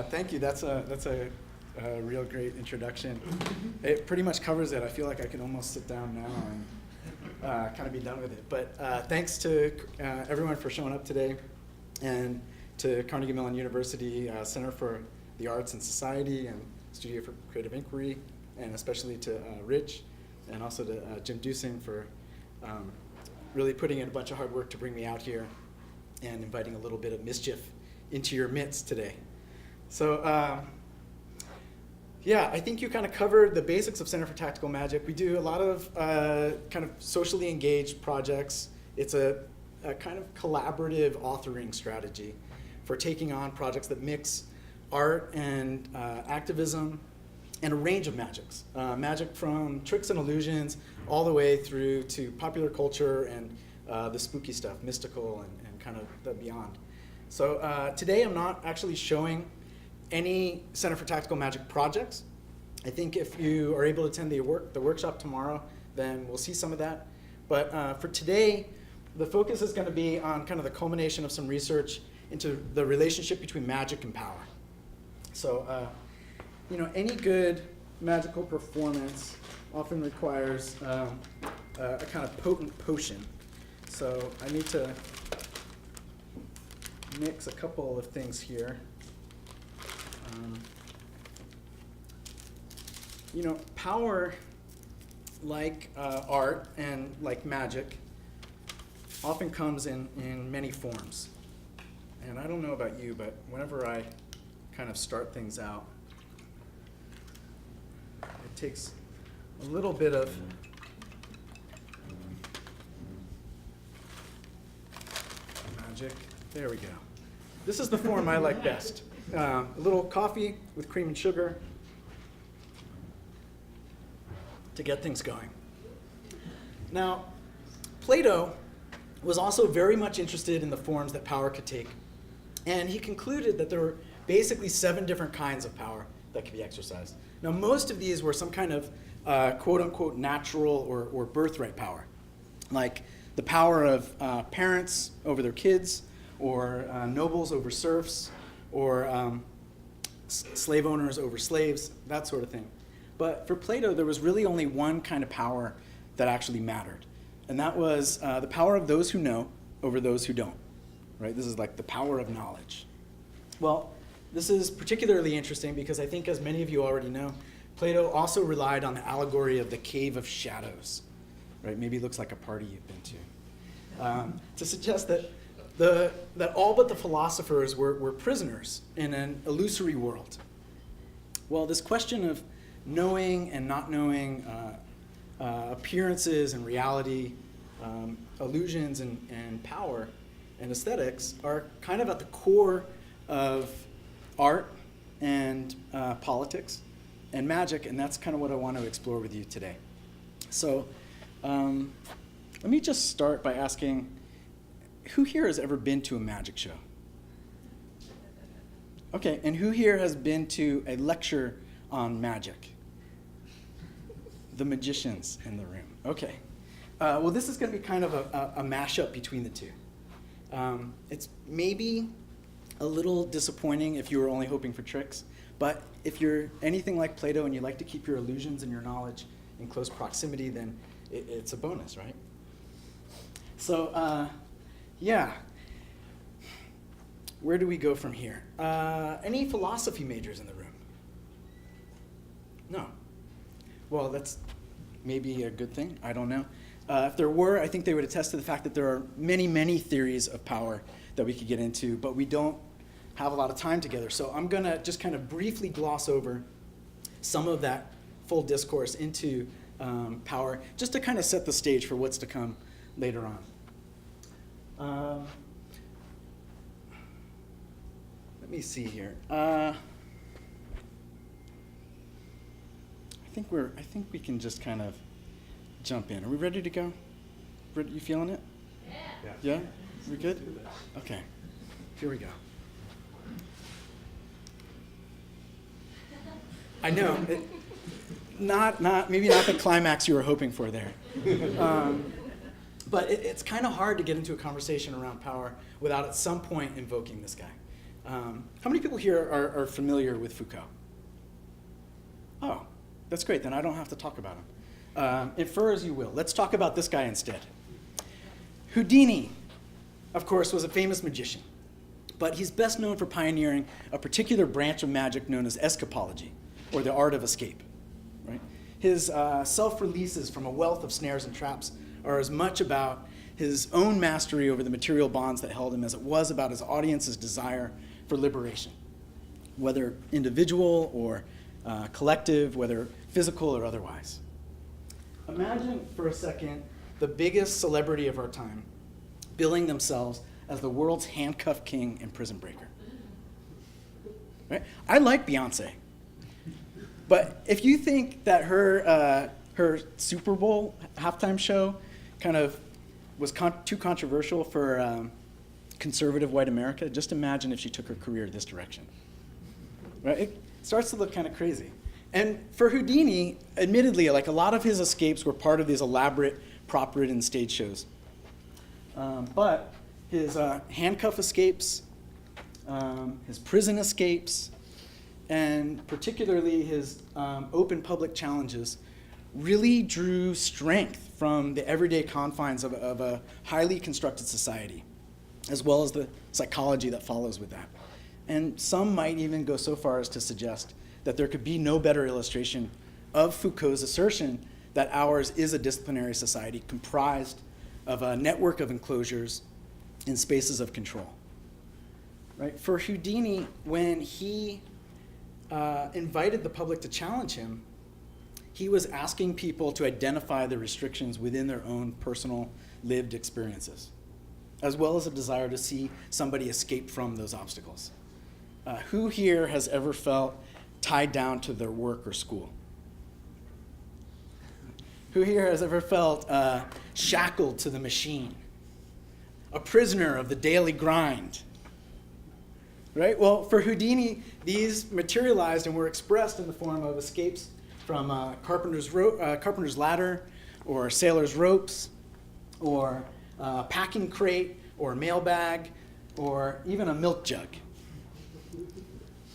Thank you. That's a real great introduction. It pretty much covers it. I feel like I can almost sit down now and kind of be done with it. But thanks to everyone for showing up today, and to Carnegie Mellon University Center for the Arts and Society and Studio for Creative Inquiry, and especially to Rich, and also to Jim Dusing for really putting in a bunch of hard work to bring me out here and inviting a little bit of mischief into your midst today. So yeah, I think you kind of covered the basics of Center for Tactical Magic. We do a lot of kind of socially engaged projects. It's a kind of collaborative authoring strategy for taking on projects that mix art and activism and a range of magics. Magic from tricks and illusions all the way through to popular culture and the spooky stuff, mystical and kind of the beyond. So today I'm not actually showing any Center for Tactical Magic projects. I think if you are able to attend the workshop tomorrow, then we'll see some of that. But for today, the focus is going to be on kind of the culmination of some research into the relationship between magic and power. So, you know, any good magical performance often requires a kind of potent potion. So I need to mix a couple of things here. You know, power, like art and like magic, often comes in many forms. And I don't know about you, but whenever I kind of start things out, it takes a little bit of magic. There we go. This is the form I like best. A little coffee with cream and sugar to get things going. Now, Plato was also very much interested in the forms that power could take. And he concluded that there were basically 7 different kinds of power that could be exercised. Now, most of these were some kind of quote-unquote natural or birthright power, like the power of parents over their kids, or nobles over serfs, or slave owners over slaves, that sort of thing. But for Plato, there was really only one kind of power that actually mattered, and that was the power of those who know over those who don't. Right? This is like the power of knowledge. Well, this is particularly interesting because I think, as many of you already know, Plato also relied on the allegory of the cave of shadows. Right? Maybe it looks like a party you've been to suggest that that all but the philosophers were prisoners in an illusory world. Well, this question of knowing and not knowing, appearances and reality, illusions and power and aesthetics are kind of at the core of art and politics and magic, and that's kind of what I want to explore with you today. So let me just start by asking, who here has ever been to a magic show? Okay, and who here has been to a lecture on magic? The magicians in the room. Okay. Well, this is going to be kind of a mashup between the two. It's maybe a little disappointing if you were only hoping for tricks, but if you're anything like Plato and you like to keep your illusions and your knowledge in close proximity, then it's a bonus, right? So, yeah. Where do we go from here? Any philosophy majors in the room? No. Well, that's maybe a good thing. I don't know. If there were, I think they would attest to the fact that there are many, many theories of power that we could get into, but we don't have a lot of time together. So I'm going to just kind of briefly gloss over some of that full discourse into power, just to kind of set the stage for what's to come later on. Let me see here. I think we can just kind of jump in. Are we ready to go? You feeling it? Yeah. Yeah? We good? Okay. Here we go. I know. Maybe not the climax you were hoping for there. But it's kind of hard to get into a conversation around power without at some point invoking this guy. How many people here are familiar with Foucault? Oh, that's great. Then I don't have to talk about him. Infer as you will. Let's talk about this guy instead. Houdini, of course, was a famous magician, but he's best known for pioneering a particular branch of magic known as escapology, or the art of escape. Right? His self-releases from a wealth of snares and traps are as much about his own mastery over the material bonds that held him as it was about his audience's desire for liberation, whether individual or collective, whether physical or otherwise. Imagine for a second the biggest celebrity of our time billing themselves as the world's handcuffed king and prison breaker. Right? I like Beyonce, but if you think that her Super Bowl halftime show kind of was too controversial for conservative white America, just imagine if she took her career this direction. Right? It starts to look kind of crazy. And for Houdini, admittedly, like a lot of his escapes were part of these elaborate prop-ridden stage shows. But his handcuff escapes, his prison escapes, and particularly his open public challenges really drew strength from the everyday confines of a highly constructed society, as well as the psychology that follows with that. And some might even go so far as to suggest that there could be no better illustration of Foucault's assertion that ours is a disciplinary society comprised of a network of enclosures in spaces of control. Right? For Houdini, when he invited the public to challenge him, he was asking people to identify the restrictions within their own personal lived experiences, as well as a desire to see somebody escape from those obstacles. Who here has ever felt tied down to their work or school? Who here has ever felt shackled to the machine? A prisoner of the daily grind? Right? Well, for Houdini, these materialized and were expressed in the form of escapes from carpenter's ladder, or sailor's ropes, or a packing crate, or a mailbag, or even a milk jug.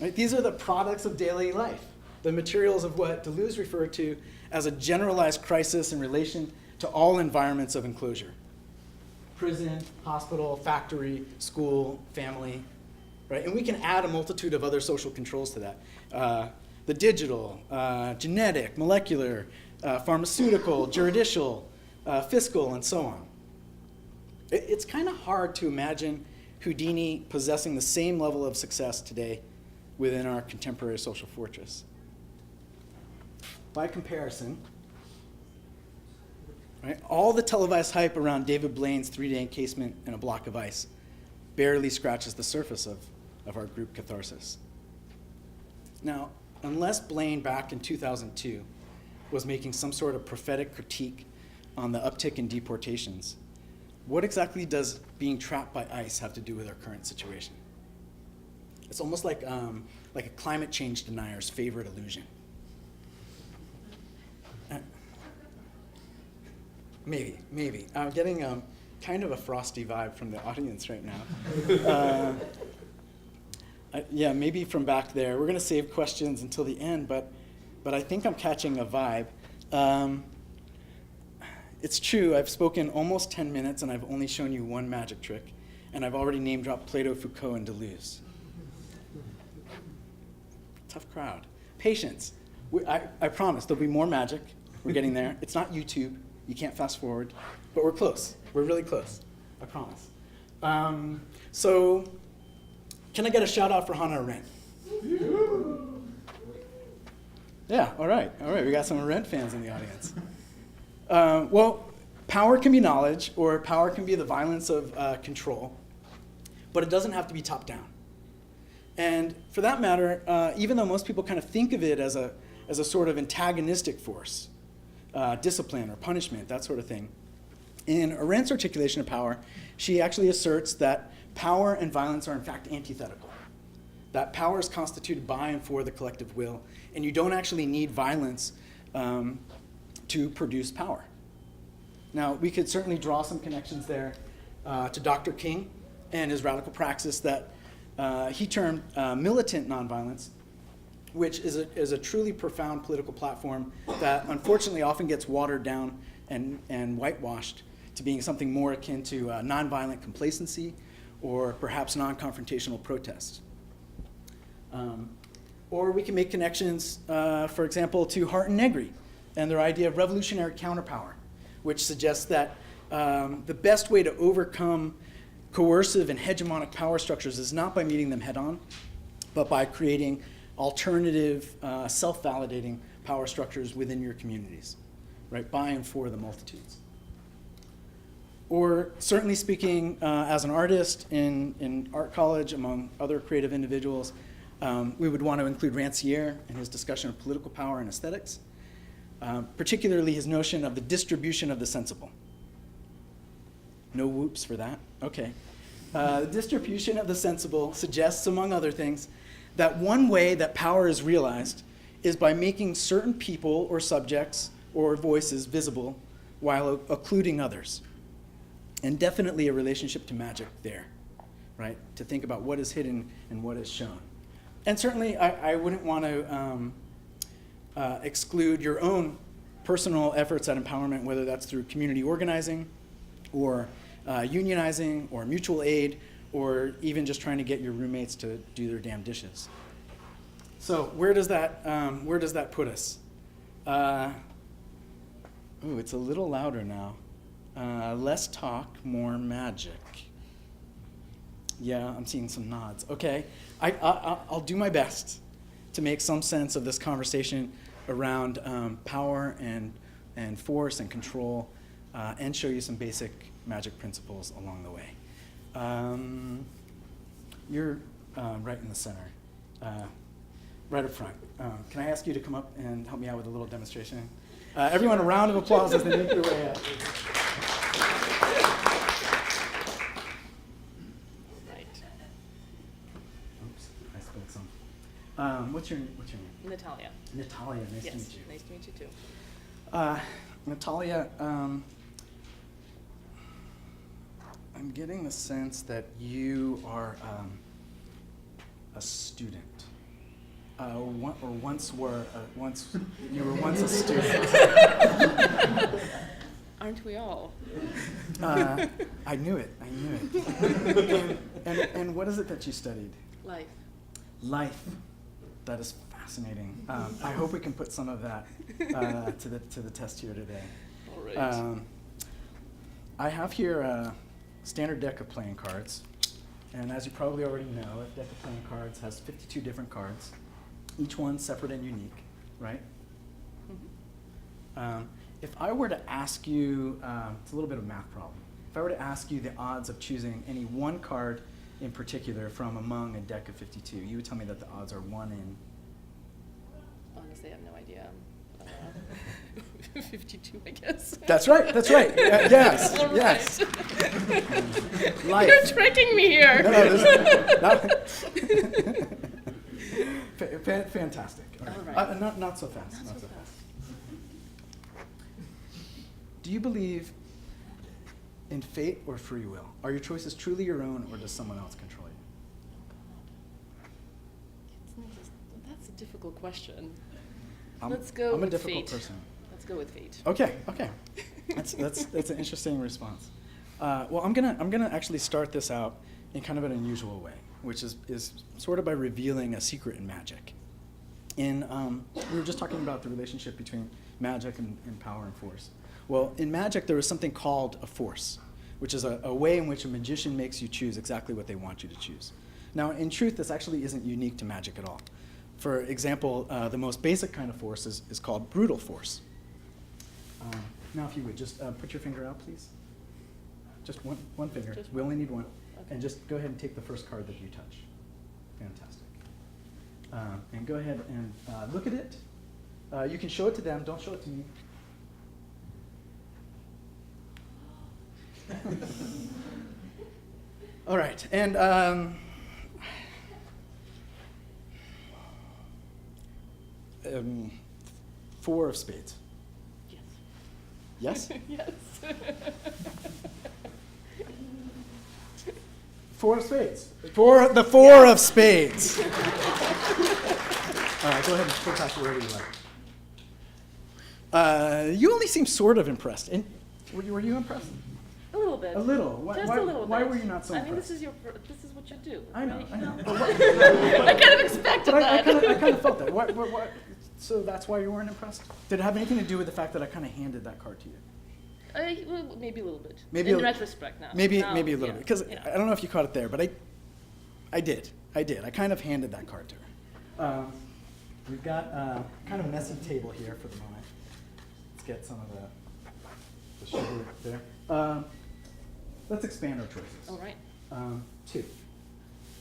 Right? These are the products of daily life, the materials of what Deleuze referred to as a generalized crisis in relation to all environments of enclosure. Prison, hospital, factory, school, family, right? And we can add a multitude of other social controls to that. The digital, genetic, molecular, pharmaceutical, juridical, fiscal, and so on. It's kind of hard to imagine Houdini possessing the same level of success today within our contemporary social fortress. By comparison, right, all the televised hype around David Blaine's 3-day encasement in a block of ice barely scratches the surface of our group catharsis. Now, unless Blaine back in 2002 was making some sort of prophetic critique on the uptick in deportations, what exactly does being trapped by ice have to do with our current situation? It's almost like a climate change denier's favorite illusion. Maybe. I'm getting kind of a frosty vibe from the audience right now. Yeah, maybe from back there. We're going to save questions until the end, but I think I'm catching a vibe. It's true, I've spoken almost 10 minutes and I've only shown you one magic trick, and I've already name-dropped Plato, Foucault, and Deleuze. Tough crowd. Patience. I promise there'll be more magic. We're getting there. It's not YouTube. You can't fast forward, but we're close. We're really close. I promise. So, can I get a shout out for Hana Arendt? Yeah, all right. We got some Arendt fans in the audience. Well, power can be knowledge, or power can be the violence of control, but it doesn't have to be top down. And for that matter, even though most people kind of think of it as a sort of antagonistic force, discipline or punishment, that sort of thing, in Arendt's articulation of power, she actually asserts that power and violence are in fact antithetical. That power is constituted by and for the collective will, and you don't actually need violence to produce power. Now, we could certainly draw some connections there to Dr. King and his radical praxis that he termed militant nonviolence, which is a truly profound political platform that unfortunately often gets watered down and whitewashed to being something more akin to nonviolent complacency or perhaps non-confrontational protest. Or we can make connections, for example, to Hart and Negri and their idea of revolutionary counterpower, which suggests that the best way to overcome coercive and hegemonic power structures is not by meeting them head-on, but by creating alternative, self-validating power structures within your communities, right, by and for the multitudes. Or certainly speaking as an artist in art college among other creative individuals, we would want to include Rancière in his discussion of political power and aesthetics, particularly his notion of the distribution of the sensible. No whoops for that? Okay. The distribution of the sensible suggests, among other things, that one way that power is realized is by making certain people or subjects or voices visible while occluding others. And definitely a relationship to magic there, right? To think about what is hidden and what is shown. And certainly I wouldn't want to exclude your own personal efforts at empowerment, whether that's through community organizing or unionizing or mutual aid, or even just trying to get your roommates to do their damn dishes. So where does that put us? Ooh, it's a little louder now. Less talk, more magic. Yeah, I'm seeing some nods. Okay, I'll do my best to make some sense of this conversation around power and force and control, and show you some basic magic principles along the way. You're right in the center, right up front. Can I ask you to come up and help me out with a little demonstration? Everyone, a round of applause as they make their way up. Right. Oops, I spilled some. What's your name? Natalia. Natalia, nice to Yes, meet you. nice to meet you too. Natalia, I'm getting the sense that you are a student. Once you were once a student. Aren't we all? I knew it. And what is it that you studied? Life. Life. That is fascinating. I hope we can put some of that to the test here today. All right. I have here a standard deck of playing cards. And as you probably already know, a deck of playing cards has 52 different cards, each one separate and unique, right? Mm-hmm. If I were to ask you, it's a little bit of a math problem. If I were to ask you the odds of choosing any one card in particular from among a deck of 52, you would tell me that the odds are 1 in? Honestly, I have no idea. 52, I guess. That's right. Yes, All yes. right. Life. You're tricking me here. Fantastic. All right. Not so fast. Not so fast. Do you believe in fate or free will? Are your choices truly your own, or does someone else control you? That's a difficult question. I'm Let's go I'm a with difficult fate. person. Let's go with fate. Okay. That's an interesting response. Well, I'm gonna actually start this out in kind of an unusual way, which is sort of by revealing a secret in magic. We were just talking about the relationship between magic and power and force. Well, in magic, there is something called a force, which is a way in which a magician makes you choose exactly what they want you to choose. Now, in truth, this actually isn't unique to magic at all. For example, the most basic kind of force is called brutal force. Now, if you would, just put your finger out, please. Just one finger. Just we only need one. Okay. And just go ahead and take the first card that you touch. Fantastic. And go ahead and look at it. You can show it to them. Don't show it to me. All right. And 4 of spades. Yes? Yes. Four of spades. The four of spades. All right, go ahead and flip back to wherever you like. You only seem sort of impressed. And were you impressed? A little bit. A little. Why, Just why, a little bit. why were you not so I mean, impressed? this is what you do. I know, right? I know. I kind of expected But I that. kind of felt that. So that's why you weren't impressed? Did it have anything to do with the fact that I kind of handed that card to you? Well, maybe a little bit. Maybe in a- retrospect now. Maybe Now, a little yeah, bit. Because yeah. I don't know if you caught it there, but I did. I kind of handed that card to her. We've got kind of a messy table here for the moment. Let's get some of the sugar there. Let's expand our choices. All right. 2.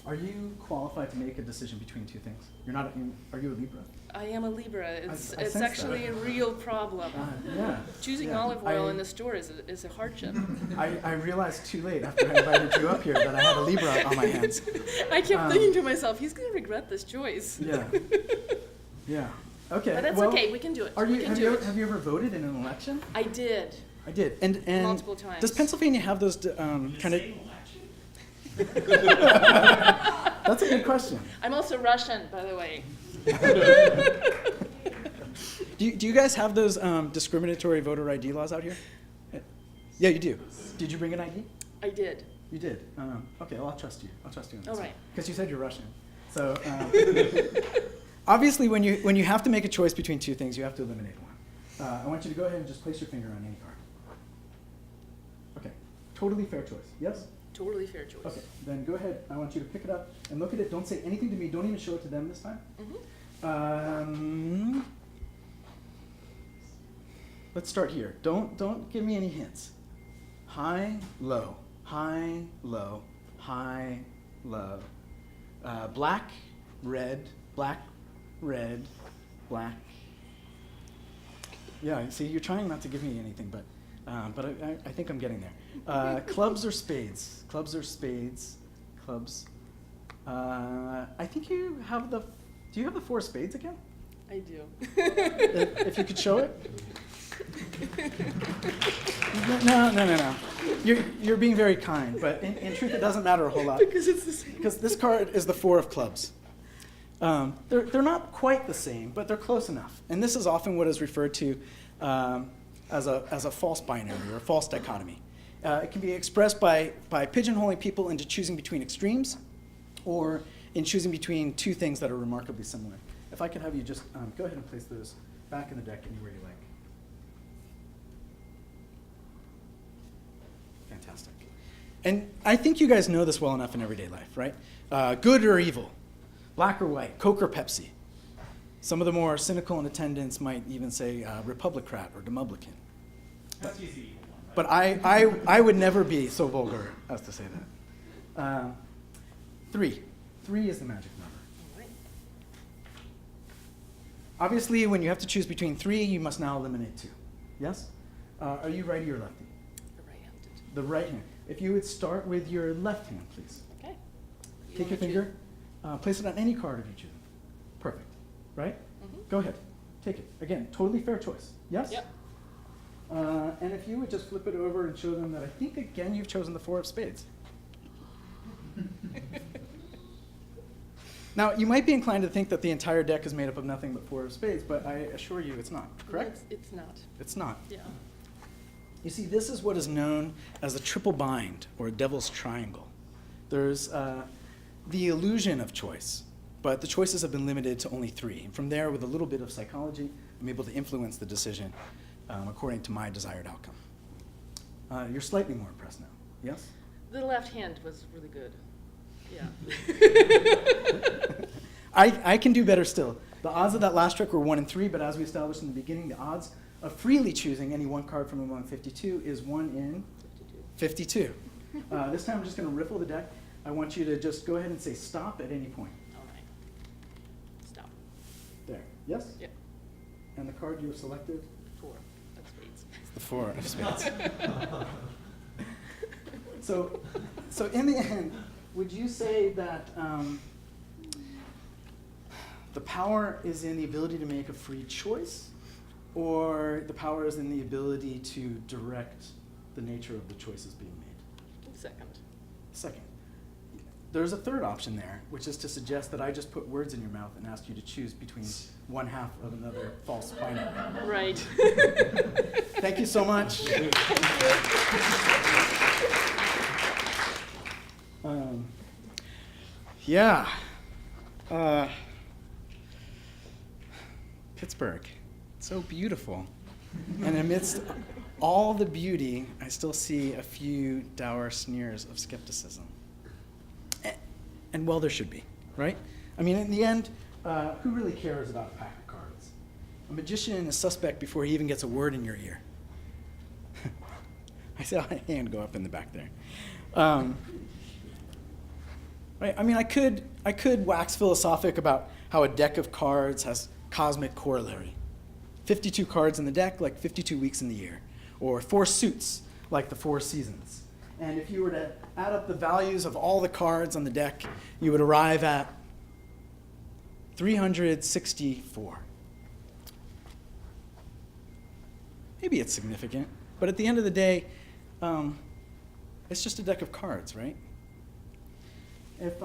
Are you qualified to make a decision between two things? You're not. Are you a Libra? I am a Libra. It's I sense actually that. a real problem. Yeah. Choosing yeah. olive oil in the store is a hardship. I realized too late after I invited you up here that I had a Libra on my hands. I kept thinking to myself, he's going to regret this choice. Yeah. Yeah. Okay. But that's well, okay. We can do it. Have you it. ever voted in an election? I did. I did. And Multiple times. Does Pennsylvania have those kind of? That's a good question. I'm also Russian, by the way. Do you guys have those discriminatory voter ID laws out here? Yeah, you do. Did you bring an ID? I did. You did. Okay, well, I'll trust you. I'll trust you on this. All right. Because you said you're Russian. So obviously, when you have to make a choice between two things, you have to eliminate one. I want you to go ahead and just place your finger on any card. Okay. Totally fair choice. Yes? Totally fair choice. Okay. Then go ahead. I want you to pick it up and look at it. Don't say anything to me. Don't even show it to them this time. Mm-hmm. Let's start here. Don't give me any hints. High, low, high, low, high, low. Black, red, black, red, black. Yeah, see, you're trying not to give me anything, but I think I'm getting there. Clubs or spades? Clubs or spades? Clubs. I think you have the. Do you have the 4 of spades again? I do. If you could show it. No. You're being very kind, but in truth, it doesn't matter a whole lot. Because it's the same. Because this card is the 4 of clubs. They're not quite the same, but they're close enough. And this is often what is referred to as a false binary or a false dichotomy. It can be expressed by pigeonholing people into choosing between extremes, or in choosing between two things that are remarkably similar. If I could have you just go ahead and place those back in the deck anywhere you like. Fantastic. And I think you guys know this well enough in everyday life, right? Good or evil, black or white, Coke or Pepsi. Some of the more cynical in attendance might even say Republicrat or Demublican. That's easy. But I would never be so vulgar as to say that. 3. 3 is the magic number. All right. Obviously, when you have to choose between 3, you must now eliminate 2. Yes? Are you righty or lefty? The right-handed. The right hand. If you would start with your left hand, please. Okay. Take your finger, place it on any card of your choosing. Perfect. Right? Mm-hmm. Go ahead. Take it. Again, totally fair choice. Yes? Yep. And if you would just flip it over and show them that I think, again, you've chosen the 4 of spades. Now, you might be inclined to think that the entire deck is made up of nothing but 4 of spades, but I assure you it's not, correct? It's not. It's not. Yeah. You see, this is what is known as the triple bind, or a devil's triangle. There's the illusion of choice, but the choices have been limited to only 3. And from there, with a little bit of psychology, I'm able to influence the decision according to my desired outcome. You're slightly more impressed now, yes? The left hand was really good. Yeah. I can do better still. The odds of that last trick were 1 in 3, but as we established in the beginning, the odds of freely choosing any one card from among 52 is 1 in 52. This time I'm just going to riffle the deck. I want you to just go ahead and say stop at any point. All right. Stop. There. Yes? Yep. And the card you have selected? 4 of spades. The 4 of spades. So in the end, would you say that the power is in the ability to make a free choice, or the power is in the ability to direct the nature of the choices being made? Second. Second. there's a third option there, which is to suggest that I just put words in your mouth and ask you to choose between one half of another false binary. Right. Thank you so much. Yeah. Pittsburgh, so beautiful. And amidst all the beauty, I still see a few dour sneers of skepticism. And well, there should be, right? I mean, in the end, who really cares about a pack of cards? A magician is suspect before he even gets a word in your ear. I saw a hand go up in the back there. Right? I mean, I could wax philosophic about how a deck of cards has cosmic corollary. 52 cards in the deck, like 52 weeks in the year. Or 4 suits, like the 4 seasons. And if you were to add up the values of all the cards on the deck, you would arrive at 364. Maybe it's significant, but at the end of the day, it's just a deck of cards, right? If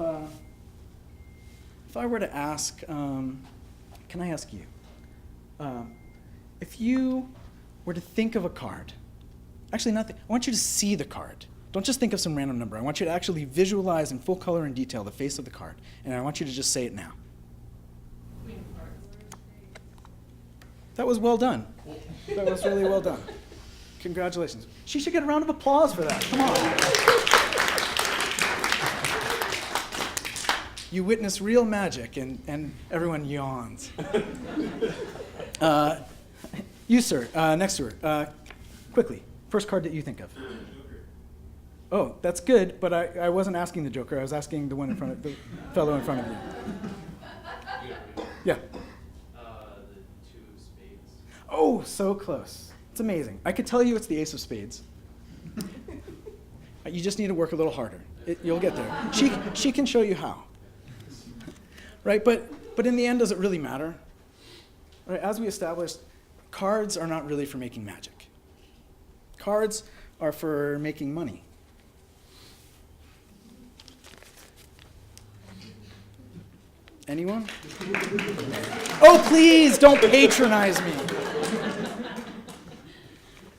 I were to ask, can I ask you? If you were to think of a card, actually I want you to see the card. Don't just think of some random number. I want you to actually visualize in full color and detail the face of the card. And I want you to just say it now. That was well done. That was really well done. Congratulations. She should get a round of applause for that. Come on. You witness real magic, and everyone yawns. You, sir, next to her. Quickly, first card that you think of. Oh, that's good, but I wasn't asking the Joker. I was asking the one in front of the fellow in front of you. Yeah. The 2 of spades. Oh, so close. It's amazing. I could tell you it's the ace of spades. You just need to work a little harder. You'll get there. She can show you how. Right? But in the end, does it really matter? Right? As we established, cards are not really for making magic. Cards are for making money. Anyone? Oh, please, don't patronize me.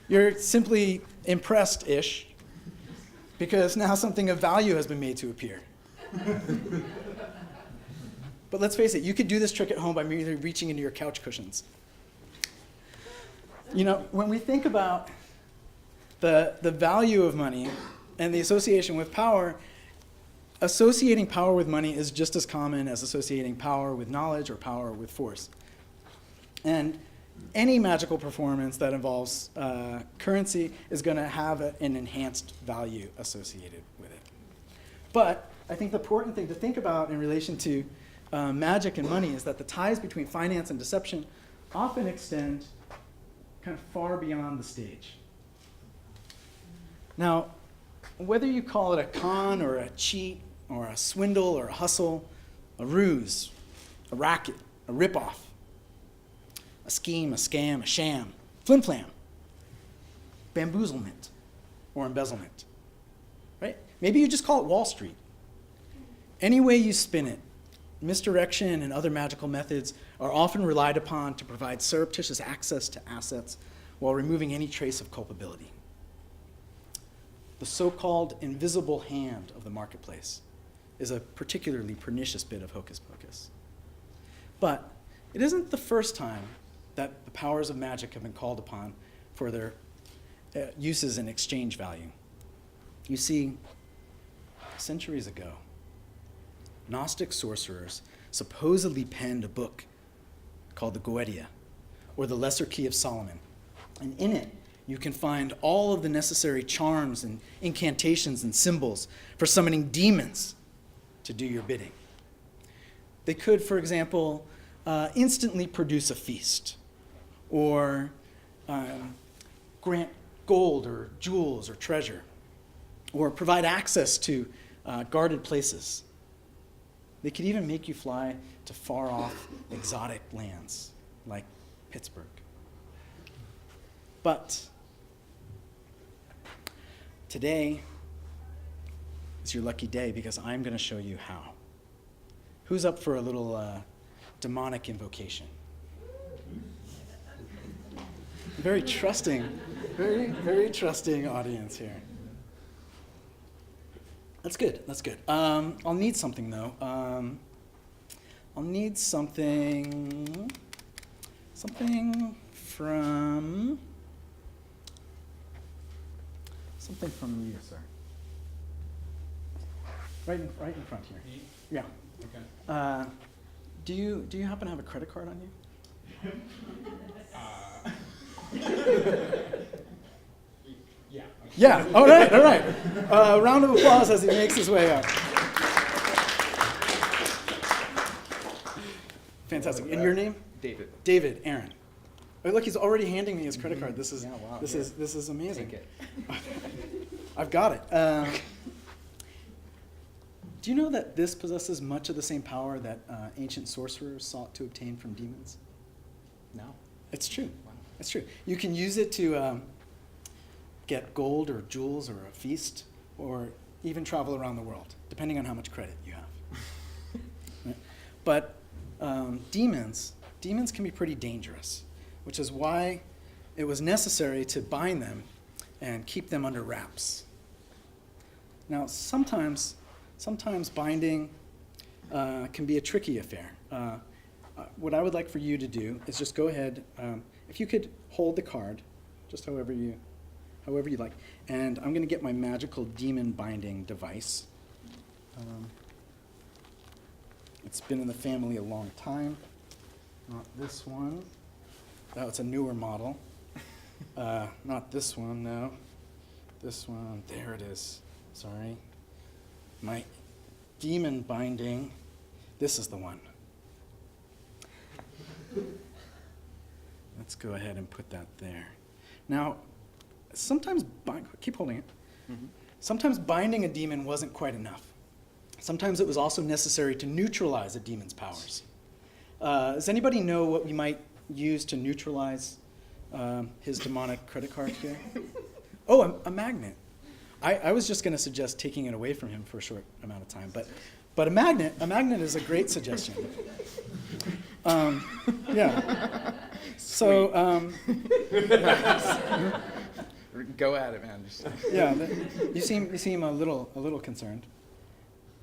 You're simply impressed-ish because now something of value has been made to appear. But let's face it, you could do this trick at home by merely reaching into your couch cushions. You know, when we think about the value of money and the association with power, associating power with money is just as common as associating power with knowledge or power with force. And any magical performance that involves currency is going to have an enhanced value associated with it. But I think the important thing to think about in relation to magic and money is that the ties between finance and deception often extend kind of far beyond the stage. Now, whether you call it a con or a cheat or a swindle or a hustle, a ruse, a racket, a ripoff, a scheme, a scam, a sham, flim-flam, bamboozlement, or embezzlement, right? Maybe you just call it Wall Street. Any way you spin it, misdirection and other magical methods are often relied upon to provide surreptitious access to assets while removing any trace of culpability. The so-called invisible hand of the marketplace is a particularly pernicious bit of hocus pocus. But it isn't the first time that the powers of magic have been called upon for their uses in exchange value. You see, centuries ago, Gnostic sorcerers supposedly penned a book called the Goetia, or the Lesser Key of Solomon. And in it, you can find all of the necessary charms and incantations and symbols for summoning demons to do your bidding. They could, for example, instantly produce a feast, or grant gold or jewels or treasure, or provide access to guarded places. They could even make you fly to far-off exotic lands like Pittsburgh. But today It's your lucky day because I'm going to show you how. Who's up for a little demonic invocation? Very trusting, very trusting audience here. That's good, that's good. I'll need something though. I'll need something from you, sir. Right in front here. Me? Yeah. Okay. Do you happen to have a credit card on you? Yeah. Yeah. All right. All right. Round of applause as he makes his way up. Fantastic. And your name? David. David. Aaron. Oh, look, he's already handing me his credit card. This is Yeah, wow, this yeah. is this is amazing. Take it. I've got it. Do you know that this possesses much of the same power that ancient sorcerers sought to obtain from demons? No. It's true. Wow. It's true. You can use it to get gold or jewels or a feast or even travel around the world, depending on how much credit you have. Right? But demons can be pretty dangerous, which is why it was necessary to bind them and keep them under wraps. Now, sometimes binding can be a tricky affair. What I would like for you to do is just go ahead, if you could hold the card, just however you like, and I'm going to get my magical demon binding device. It's been in the family a long time. Not this one. Oh, it's a newer model. Not this one, no. This one, there it is. Sorry. My demon binding, this is the one. Let's go ahead and put that there. Now, sometimes, keep holding it. Mm-hmm. Sometimes binding a demon wasn't quite enough. Sometimes it was also necessary to neutralize a demon's powers. Does anybody know what we might use to neutralize his demonic credit card here? Oh, a magnet. I was just going to suggest taking it away from him for a short amount of time, but a magnet is a great suggestion. Yeah. So Go at it, man. yeah, you seem a little concerned,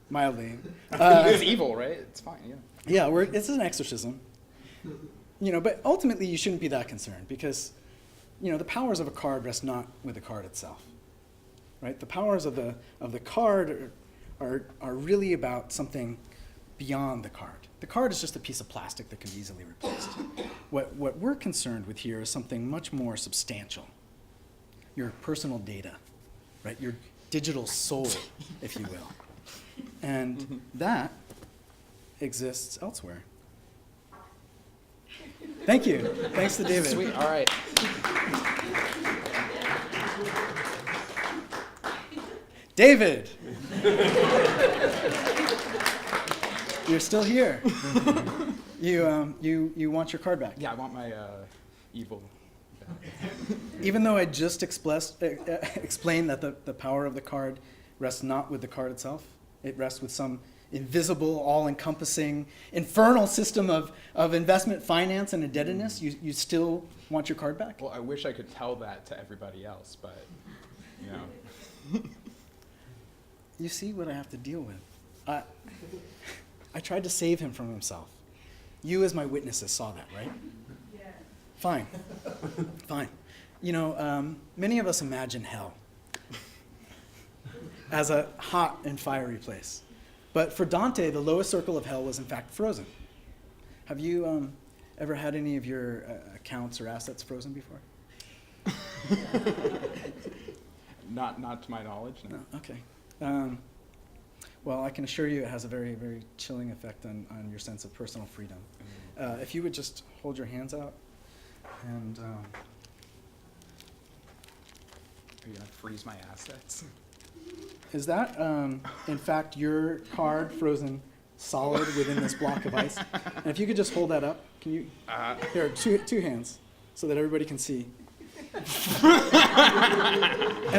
mildly. It's evil, right? It's fine. Yeah. Yeah, it's an exorcism. But ultimately you shouldn't be that concerned because, the powers of a card rest not with the card itself, right? The powers of the card are really about something beyond the card. The card is just a piece of plastic that can be easily replaced. What we're concerned with here is something much more substantial. Your personal data, right? Your digital soul, if you will. And that exists elsewhere. Thank you. Thanks to David. Sweet. All right. David! You're still here. You want your card back. Yeah, I want my evil. Even though I just explained that the power of the card rests not with the card itself, it rests with some invisible, all-encompassing, infernal system of investment finance and indebtedness, you still want your card back? Well, I wish I could tell that to everybody else, but, You see what I have to deal with. I tried to save him from himself. You as my witnesses saw that, right? Yeah. Fine. Fine. Many of us imagine hell as a hot and fiery place. But for Dante, the lowest circle of hell was in fact frozen. Have you ever had any of your accounts or assets frozen before? Not to my knowledge, no. No, okay. Well, I can assure you it has a very, very chilling effect on your sense of personal freedom. If you would just hold your hands out and... Are you going to freeze my assets? Is that, in fact, your card frozen solid within this block of ice? And if you could just hold that up, can you? Here, two hands, so that everybody can see. And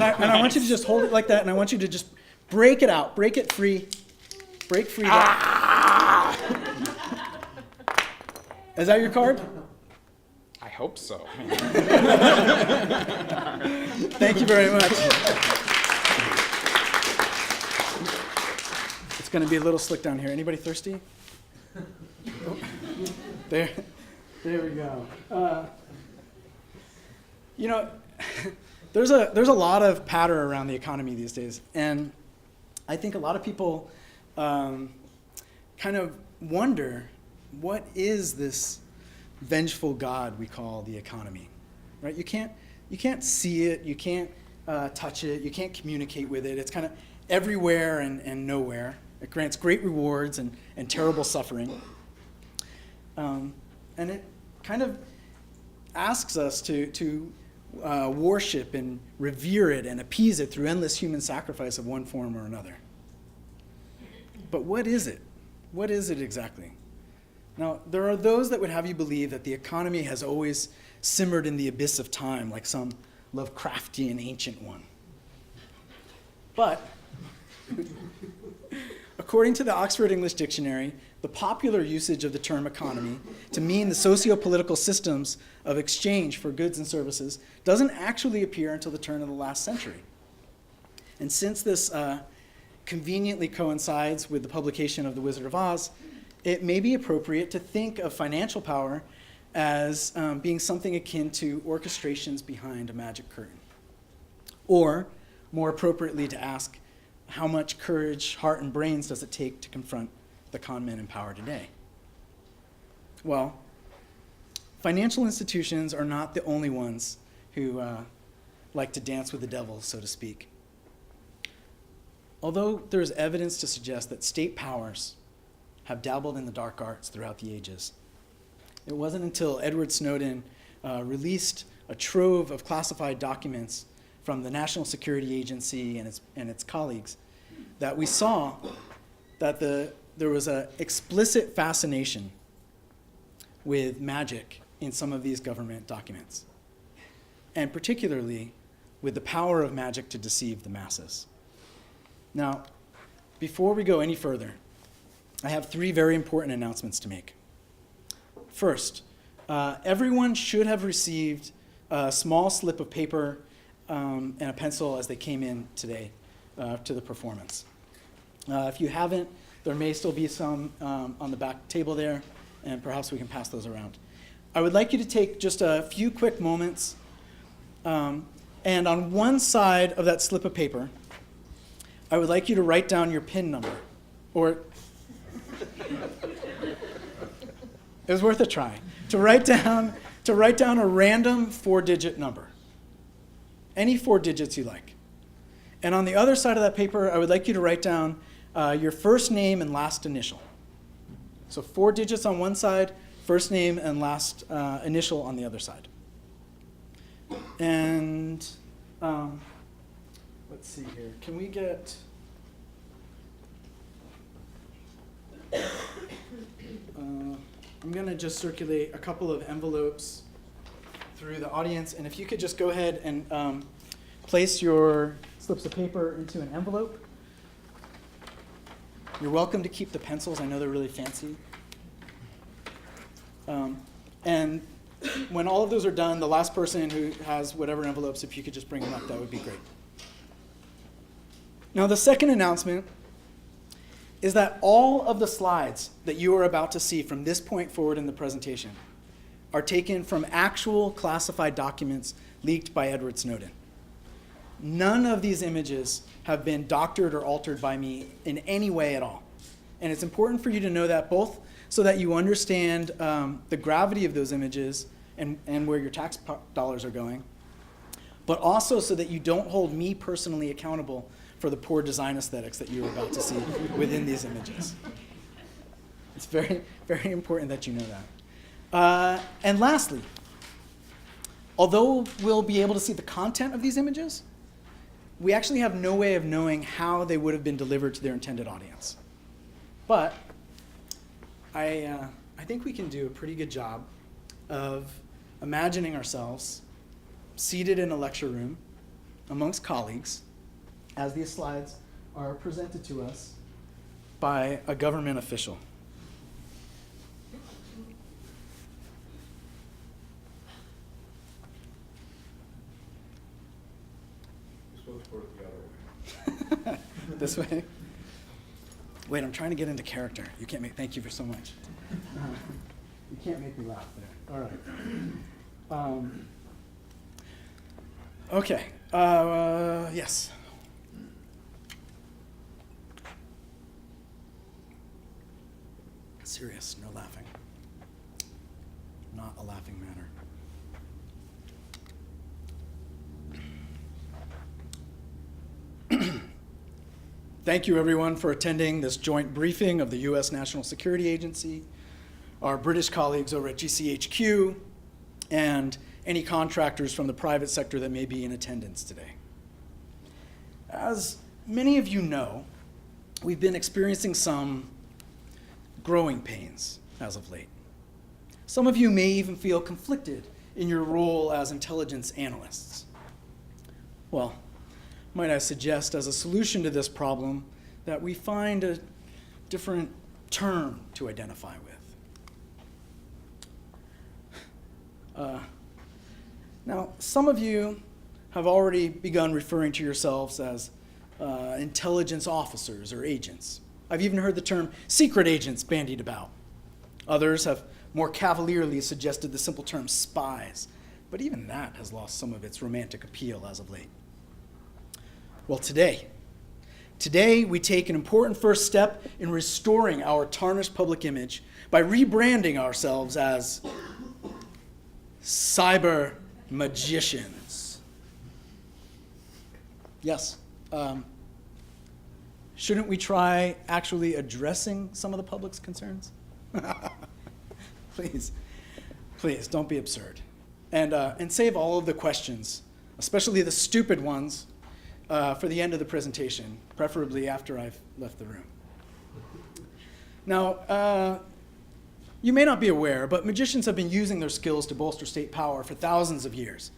I want you to just hold it like that, and I want you to just Break it out. Break it free. Break free. Is that your card? I hope so. Thank you very much. It's going to be a little slick down here. Anybody thirsty? Oh. There we go. There's a lot of patter around the economy these days, and I think a lot of people kind of wonder, what is this vengeful god we call the economy? Right? You can't see it, you can't touch it, you can't communicate with it. It's kind of everywhere and nowhere. It grants great rewards and terrible suffering. And it kind of asks us to worship and revere it and appease it through endless human sacrifice of one form or another. But what is it? What is it exactly? Now, there are those that would have you believe that the economy has always simmered in the abyss of time, like some Lovecraftian ancient one. But according to the Oxford English Dictionary, the popular usage of the term economy to mean the socio-political systems of exchange for goods and services doesn't actually appear until the turn of the last century. And since this conveniently coincides with the publication of The Wizard of Oz, it may be appropriate to think of financial power as being something akin to orchestrations behind a magic curtain. Or, more appropriately, to ask, how much courage, heart, and brains does it take to confront the con men in power today? Well, financial institutions are not the only ones who like to dance with the devil, so to speak. Although there is evidence to suggest that state powers have dabbled in the dark arts throughout the ages, it wasn't until Edward Snowden released a trove of classified documents from the National Security Agency and its colleagues that we saw that there was an explicit fascination with magic in some of these government documents, and particularly with the power of magic to deceive the masses. Now, before we go any further, I have 3 very important announcements to make. First, everyone should have received a small slip of paper and a pencil as they came in today to the performance. If you haven't, there may still be some on the back table there, and perhaps we can pass those around. I would like you to take just a few quick moments, and on one side of that slip of paper, I would like you to write down your PIN number, or it was worth a try, to write down a random 4-digit number, any 4 digits you like. And on the other side of that paper, I would like you to write down your first name and last initial. So 4 digits on one side, first name and last initial on the other side. And let's see here. Can we get... I'm going to just circulate a couple of envelopes through the audience. And if you could just go ahead and place your slips of paper into an envelope. You're welcome to keep the pencils. I know they're really fancy. And when all of those are done, the last person who has whatever envelopes, if you could just bring them up, that would be great. Now, the second announcement is that all of the slides that you are about to see from this point forward in the presentation are taken from actual classified documents leaked by Edward Snowden. None of these images have been doctored or altered by me in any way at all. And it's important for you to know that, both so that you understand the gravity of those images and where your tax dollars are going, but also so that you don't hold me personally accountable for the poor design aesthetics that you're about to see within these images. It's very, very important that you know that. And lastly, although we'll be able to see the content of these images, we actually have no way of knowing how they would have been delivered to their intended audience. But I think we can do a pretty good job of imagining ourselves seated in a lecture room amongst colleagues as these slides are presented to us by a government official. You're supposed to put it the other way. This way? Wait, I'm trying to get into character. You can't make, thank you for so much. You can't make me laugh there. All right. Okay, yes. Serious, no laughing. Not a laughing matter. Thank you, everyone, for attending this joint briefing of the U.S. National Security Agency, our British colleagues over at GCHQ, and any contractors from the private sector that may be in attendance today. As many of you know, we've been experiencing some growing pains as of late. Some of you may even feel conflicted in your role as intelligence analysts. Well, might I suggest as a solution to this problem that we find a different term to identify with. Now, some of you have already begun referring to yourselves as intelligence officers or agents. I've even heard the term secret agents bandied about. Others have more cavalierly suggested the simple term spies, but even that has lost some of its romantic appeal as of late. Well, today we take an important first step in restoring our tarnished public image by rebranding ourselves as cyber magicians. Yes. Shouldn't we try actually addressing some of the public's concerns? Please, don't be absurd. And save all of the questions, especially the stupid ones, for the end of the presentation, preferably after I've left the room. Now, you may not be aware, but magicians have been using their skills to bolster state power for thousands of years.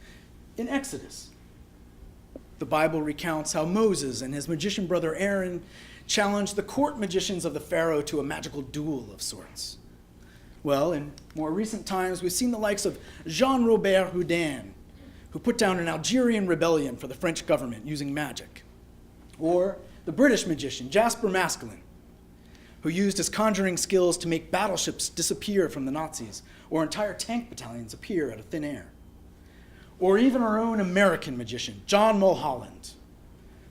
In Exodus, the Bible recounts how Moses and his magician brother Aaron challenged the court magicians of the Pharaoh to a magical duel of sorts. Well, in more recent times, we've seen the likes of Jean-Robert Houdin, who put down an Algerian rebellion for the French government using magic. Or the British magician Jasper Maskelyne, who used his conjuring skills to make battleships disappear from the Nazis or entire tank battalions appear out of thin air. Or even our own American magician, John Mulholland,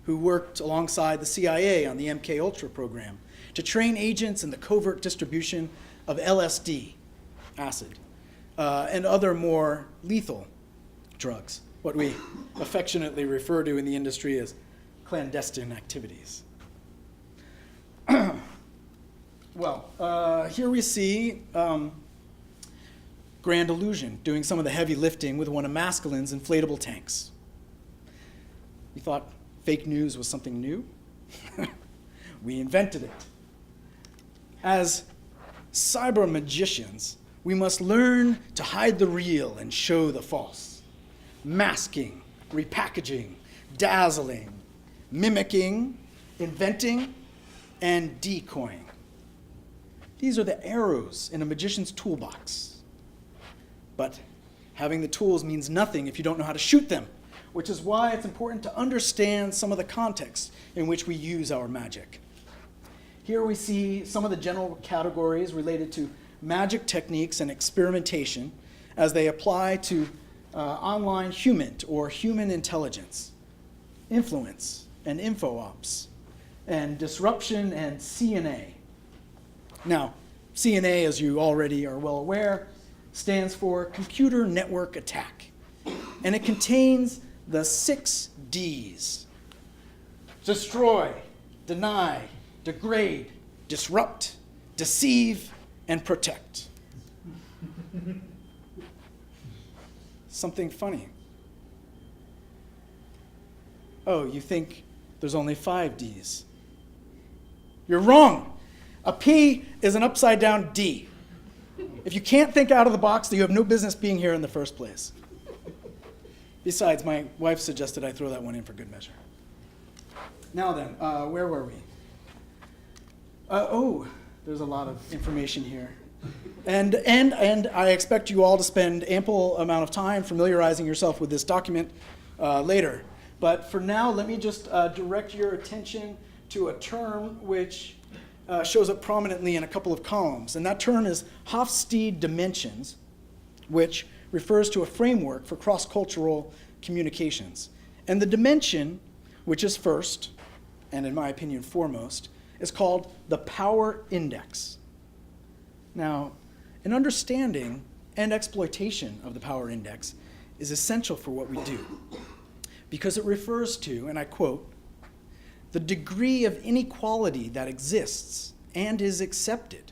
who worked alongside the CIA on the MKUltra program to train agents in the covert distribution of LSD, acid, and other more lethal drugs, what we affectionately refer to in the industry as clandestine activities. Well, here we see Grand Illusion doing some of the heavy lifting with one of Maskelyne's inflatable tanks. You thought fake news was something new? We invented it. As cyber magicians, we must learn to hide the real and show the false. Masking, repackaging, dazzling, mimicking, inventing, and decoying. These are the arrows in a magician's toolbox. But having the tools means nothing if you don't know how to shoot them, which is why it's important to understand some of the context in which we use our magic. Here we see some of the general categories related to magic techniques and experimentation as they apply to online human or human intelligence, influence and info ops, and disruption and CNA. Now, CNA, as you already are well aware, stands for Computer Network Attack, and it contains the 6 Ds: destroy, deny, degrade, disrupt, deceive, and protect. Something funny. Oh, you think there's only 5 Ds? You're wrong. A P is an upside down D. If you can't think out of the box, then you have no business being here in the first place. Besides, my wife suggested I throw that one in for good measure. Now then, where were we? There's a lot of information here. And I expect you all to spend ample amount of time familiarizing yourself with this document later. But for now, let me just direct your attention to a term which shows up prominently in a couple of columns. And that term is Hofstede Dimensions, which refers to a framework for cross-cultural communications. And the dimension, which is first, and in my opinion foremost, is called the power index. Now, an understanding and exploitation of the power index is essential for what we do, because it refers to, and I quote, the degree of inequality that exists and is accepted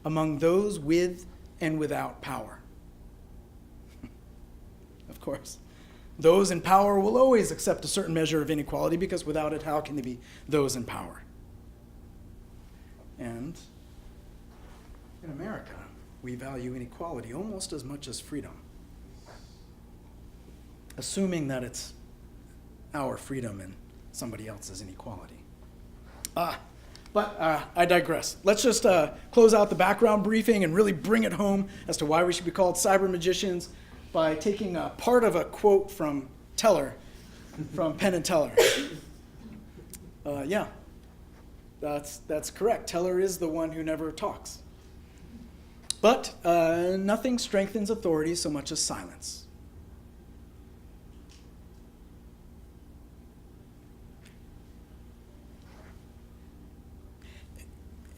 among those with and without power. Of course, those in power will always accept a certain measure of inequality, because without it, how can there be those in power? And in America, we value inequality almost as much as freedom, assuming that it's our freedom and somebody else's inequality. But I digress. Let's just close out the background briefing and really bring it home as to why we should be called cyber magicians by taking a part of a quote from Teller, from Penn and Teller. Yeah, that's correct. Teller is the one who never talks. But nothing strengthens authority so much as silence.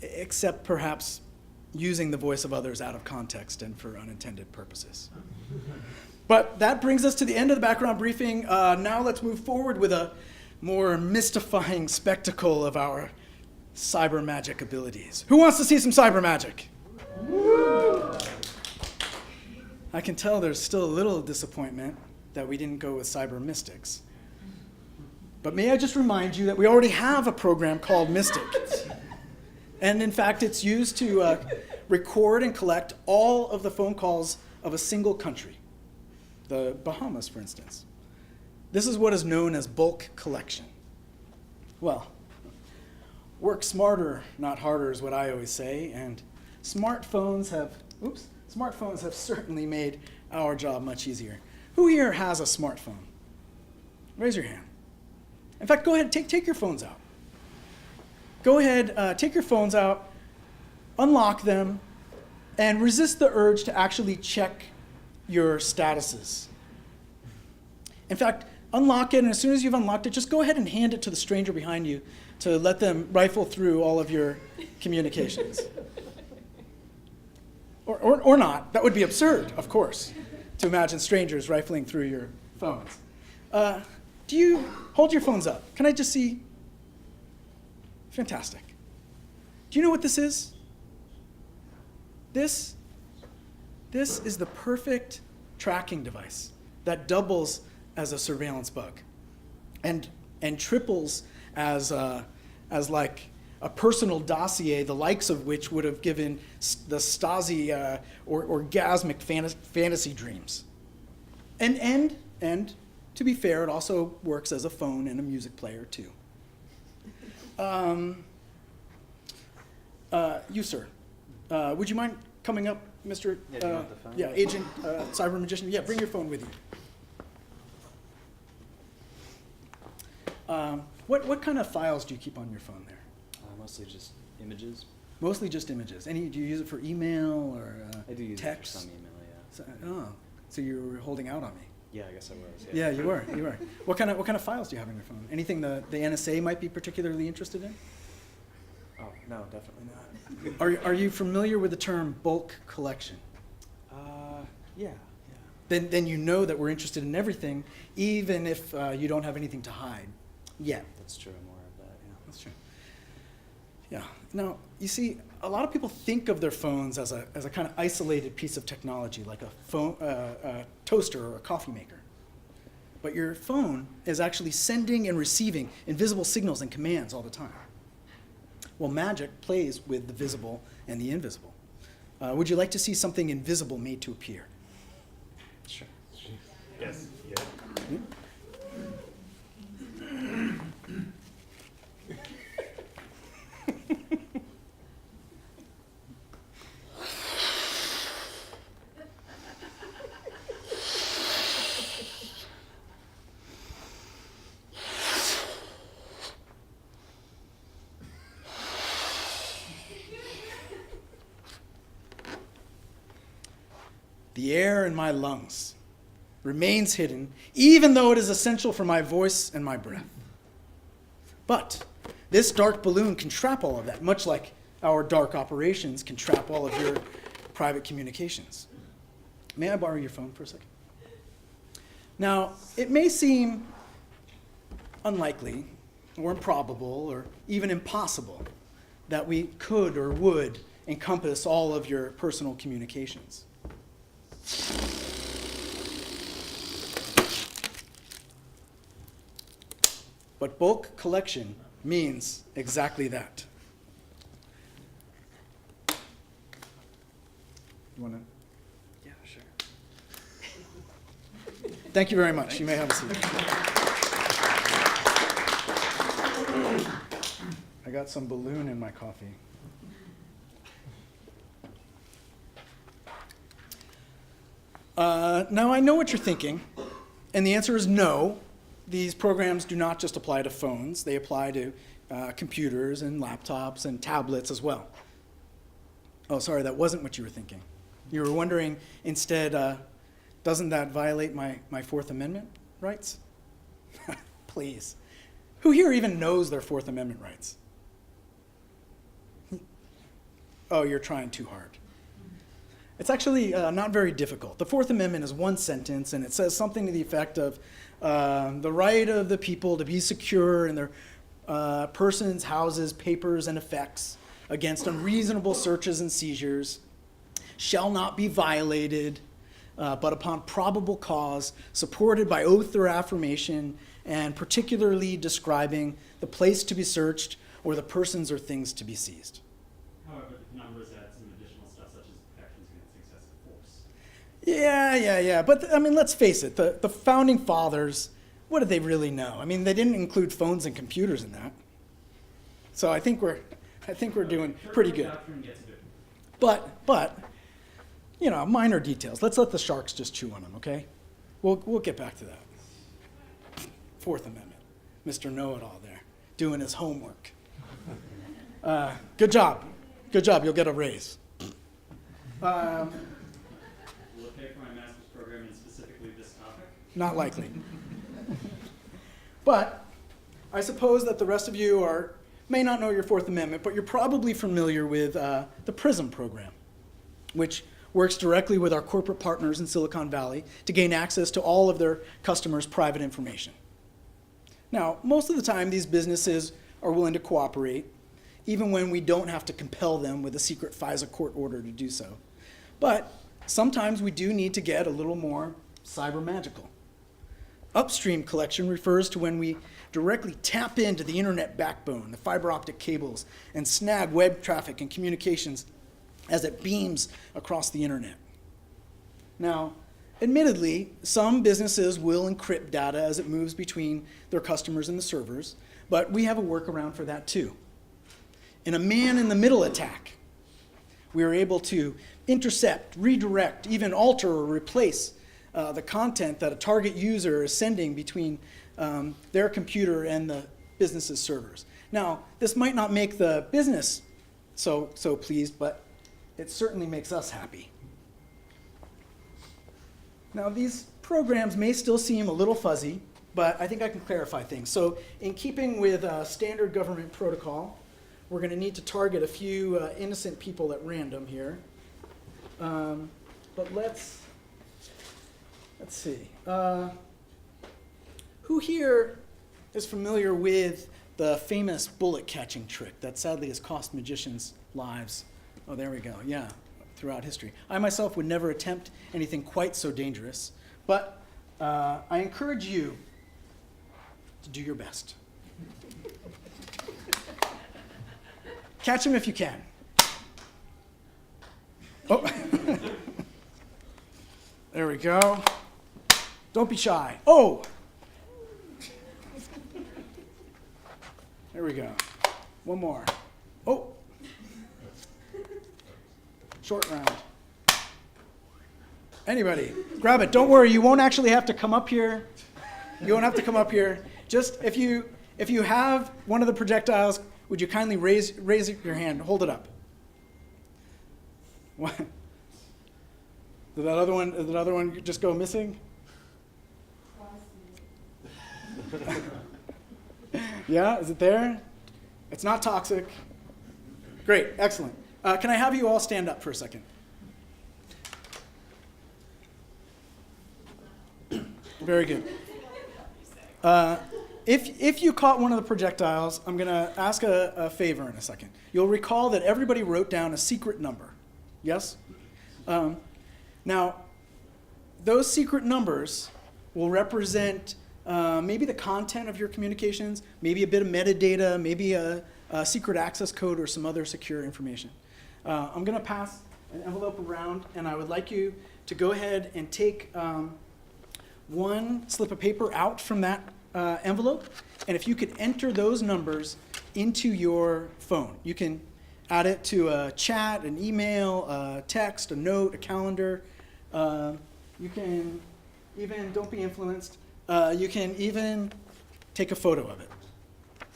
Except perhaps using the voice of others out of context and for unintended purposes. But that brings us to the end of the background briefing. Now let's move forward with a more mystifying spectacle of our cyber magic abilities. Who wants to see some cyber magic? I can tell there's still a little disappointment that we didn't go with cyber mystics. But may I just remind you that we already have a program called Mystic. And in fact, it's used to record and collect all of the phone calls of a single country, the Bahamas, for instance. This is what is known as bulk collection. Well, work smarter, not harder, is what I always say, and smartphones have certainly made our job much easier. Who here has a smartphone? Raise your hand. In fact, go ahead, take your phones out. Go ahead, take your phones out, unlock them, and resist the urge to actually check your statuses. In fact, unlock it, and as soon as you've unlocked it, just go ahead and hand it to the stranger behind you to let them rifle through all of your communications. Or not. That would be absurd, of course, to imagine strangers rifling through your phones. Do you hold your phones up? Can I just see? Fantastic. Do you know what this is? This is the perfect tracking device that doubles as a surveillance bug and triples as like a personal dossier, the likes of which would have given the Stasi orgasmic fantasy dreams. And to be fair, it also works as a phone and a music player too. You, sir, would you mind coming up, Mr. Yeah, do you want the phone? Yeah, Agent Cyber Magician? Yeah, bring your phone with you. What kind of files do you keep on your phone there? Mostly just images. Mostly just images. Do you use it for email or I do use text? it for some email, yeah. So you were holding out on me. Yeah, I guess I was. Yeah, you were. What kind of files do you have on your phone? Anything the NSA might be particularly interested in? Oh, no, definitely not. Are you familiar with the term bulk collection? Yeah. Then you know that we're interested in everything, even if you don't have anything to hide yet. That's true, more of that, yeah. That's true. Yeah. Now, you see, a lot of people think of their phones as a kind of isolated piece of technology, like a phone, a toaster or a coffee maker. But your phone is actually sending and receiving invisible signals and commands all the time. Well, magic plays with the visible and the invisible. Would you like to see something invisible made to appear? Sure. Yes. Yeah. the air in my lungs remains hidden, even though it is essential for my voice and my breath. But this dark balloon can trap all of that, much like our dark operations can trap all of your private communications. May I borrow your phone for a second? Now, it may seem unlikely or improbable or even impossible that we could or would encompass all of your personal communications. But bulk collection means exactly that. You want to? Yeah, sure. Thank you very much. You may have a seat. I got some balloon in my coffee. Now, I know what you're thinking, and the answer is no. These programs do not just apply to phones. They apply to computers and laptops and tablets as well. Oh, sorry, that wasn't what you were thinking. You were wondering instead, doesn't that violate my Fourth Amendment rights? Please. Who here even knows their Fourth Amendment rights? Oh, you're trying too hard. It's actually not very difficult. The Fourth Amendment is one sentence, and it says something to the effect of the right of the people to be secure in their persons, houses, papers, and effects against unreasonable searches and seizures shall not be violated, but upon probable cause, supported by oath or affirmation, and particularly describing the place to be searched or the persons or things to be seized. However, the numbers add some additional stuff such as protections against excessive force. Yeah. But, I mean, let's face it. The Founding Fathers, what did they really know? I mean, they didn't include phones and computers in that. So I think we're doing pretty good. But, you know, minor details. Let's let the sharks just chew on them, okay? We'll get back to that. Fourth Amendment. Mr. Know-It-All there, doing his homework. Good job. Good job. You'll get a raise. Will it pay for my master's program in specifically this topic? Not likely. But I suppose that the rest of you may not know your Fourth Amendment, but you're probably familiar with the PRISM program, which works directly with our corporate partners in Silicon Valley to gain access to all of their customers' private information. Now, most of the time, these businesses are willing to cooperate, even when we don't have to compel them with a secret FISA court order to do so. But sometimes we do need to get a little more cyber magical. Upstream Collection refers to when we directly tap into the internet backbone, the fiber optic cables, and snag web traffic and communications as it beams across the internet. Now, admittedly, some businesses will encrypt data as it moves between their customers and the servers, but we have a workaround for that too. In a man-in-the-middle attack, we are able to intercept, redirect, even alter or replace the content that a target user is sending between their computer and the business's servers. Now, this might not make the business so pleased, but it certainly makes us happy. Now, these programs may still seem a little fuzzy, but I think I can clarify things. So in keeping with standard government protocol, we're going to need to target a few innocent people at random here. But let's see. Who here is familiar with the famous bullet catching trick that sadly has cost magicians lives? Oh, there we go. Yeah, throughout history. I myself would never attempt anything quite so dangerous, but I encourage you to do your best. Catch him if you can. Oh. There we go. Don't be shy. Oh! There we go. One more. Oh! Short round. Anybody, grab it. Don't worry, you won't actually have to come up here. You won't have to come up here. Just if you have one of the projectiles, would you kindly raise your hand? Hold it up. What? Did that other one just go missing? Yeah, is it there? It's not toxic. Great, excellent. Can I have you all stand up for a second? Very good. If you caught one of the projectiles, I'm going to ask a favor in a second. You'll recall that everybody wrote down a secret number. Yes? Now, those secret numbers will represent maybe the content of your communications, maybe a bit of metadata, maybe a secret access code or some other secure information. I'm going to pass an envelope around, and I would like you to go ahead and take one slip of paper out from that envelope, and if you could enter those numbers into your phone. You can add it to a chat, an email, a text, a note, a calendar. You can even, don't be influenced, you can even take a photo of it.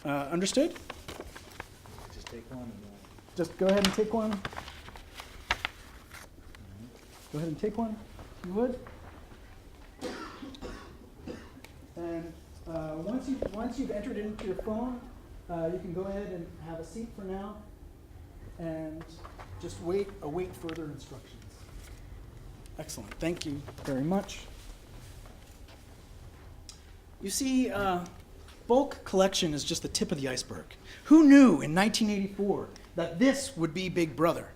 Understood? Just take one. Just go ahead and take one. Go ahead and take one, if you would. And once you've entered it into your phone, you can go ahead and have a seat for now, and just await further instructions. Excellent. Thank you very much. You see, bulk collection is just the tip of the iceberg. Who knew in 1984 that this would be Big Brother,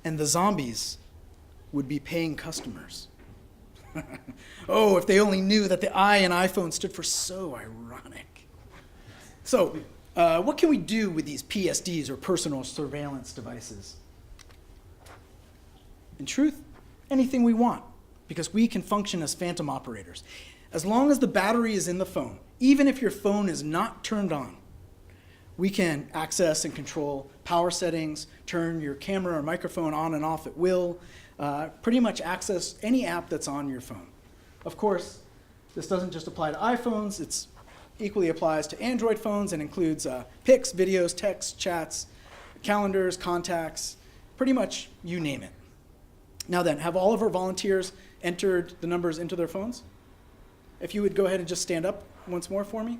and the zombies would be paying customers? Oh, if they only knew that the I in iPhone stood for so ironic. So, what can we do with these PSDs, or personal surveillance devices? In truth, anything we want, because we can function as phantom operators. As long as the battery is in the phone, even if your phone is not turned on, we can access and control power settings, turn your camera or microphone on and off at will, pretty much access any app that's on your phone. Of course, this doesn't just apply to iPhones, it equally applies to Android phones and includes pics, videos, texts, chats, calendars, contacts, pretty much you name it. Now then, have all of our volunteers entered the numbers into their phones? If you would go ahead and just stand up once more for me.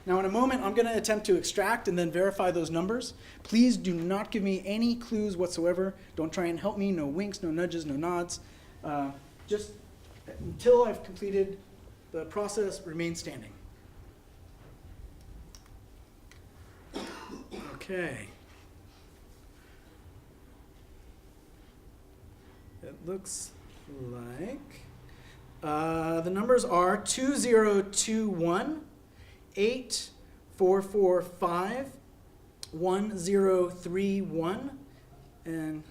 Now in a moment, I'm going to attempt to extract and then verify those numbers. Please do not give me any clues whatsoever. Don't try and help me. No winks, no nudges, no nods. Just until I've completed the process, remain standing. Okay. It looks like the numbers are 2021 8445 1031 and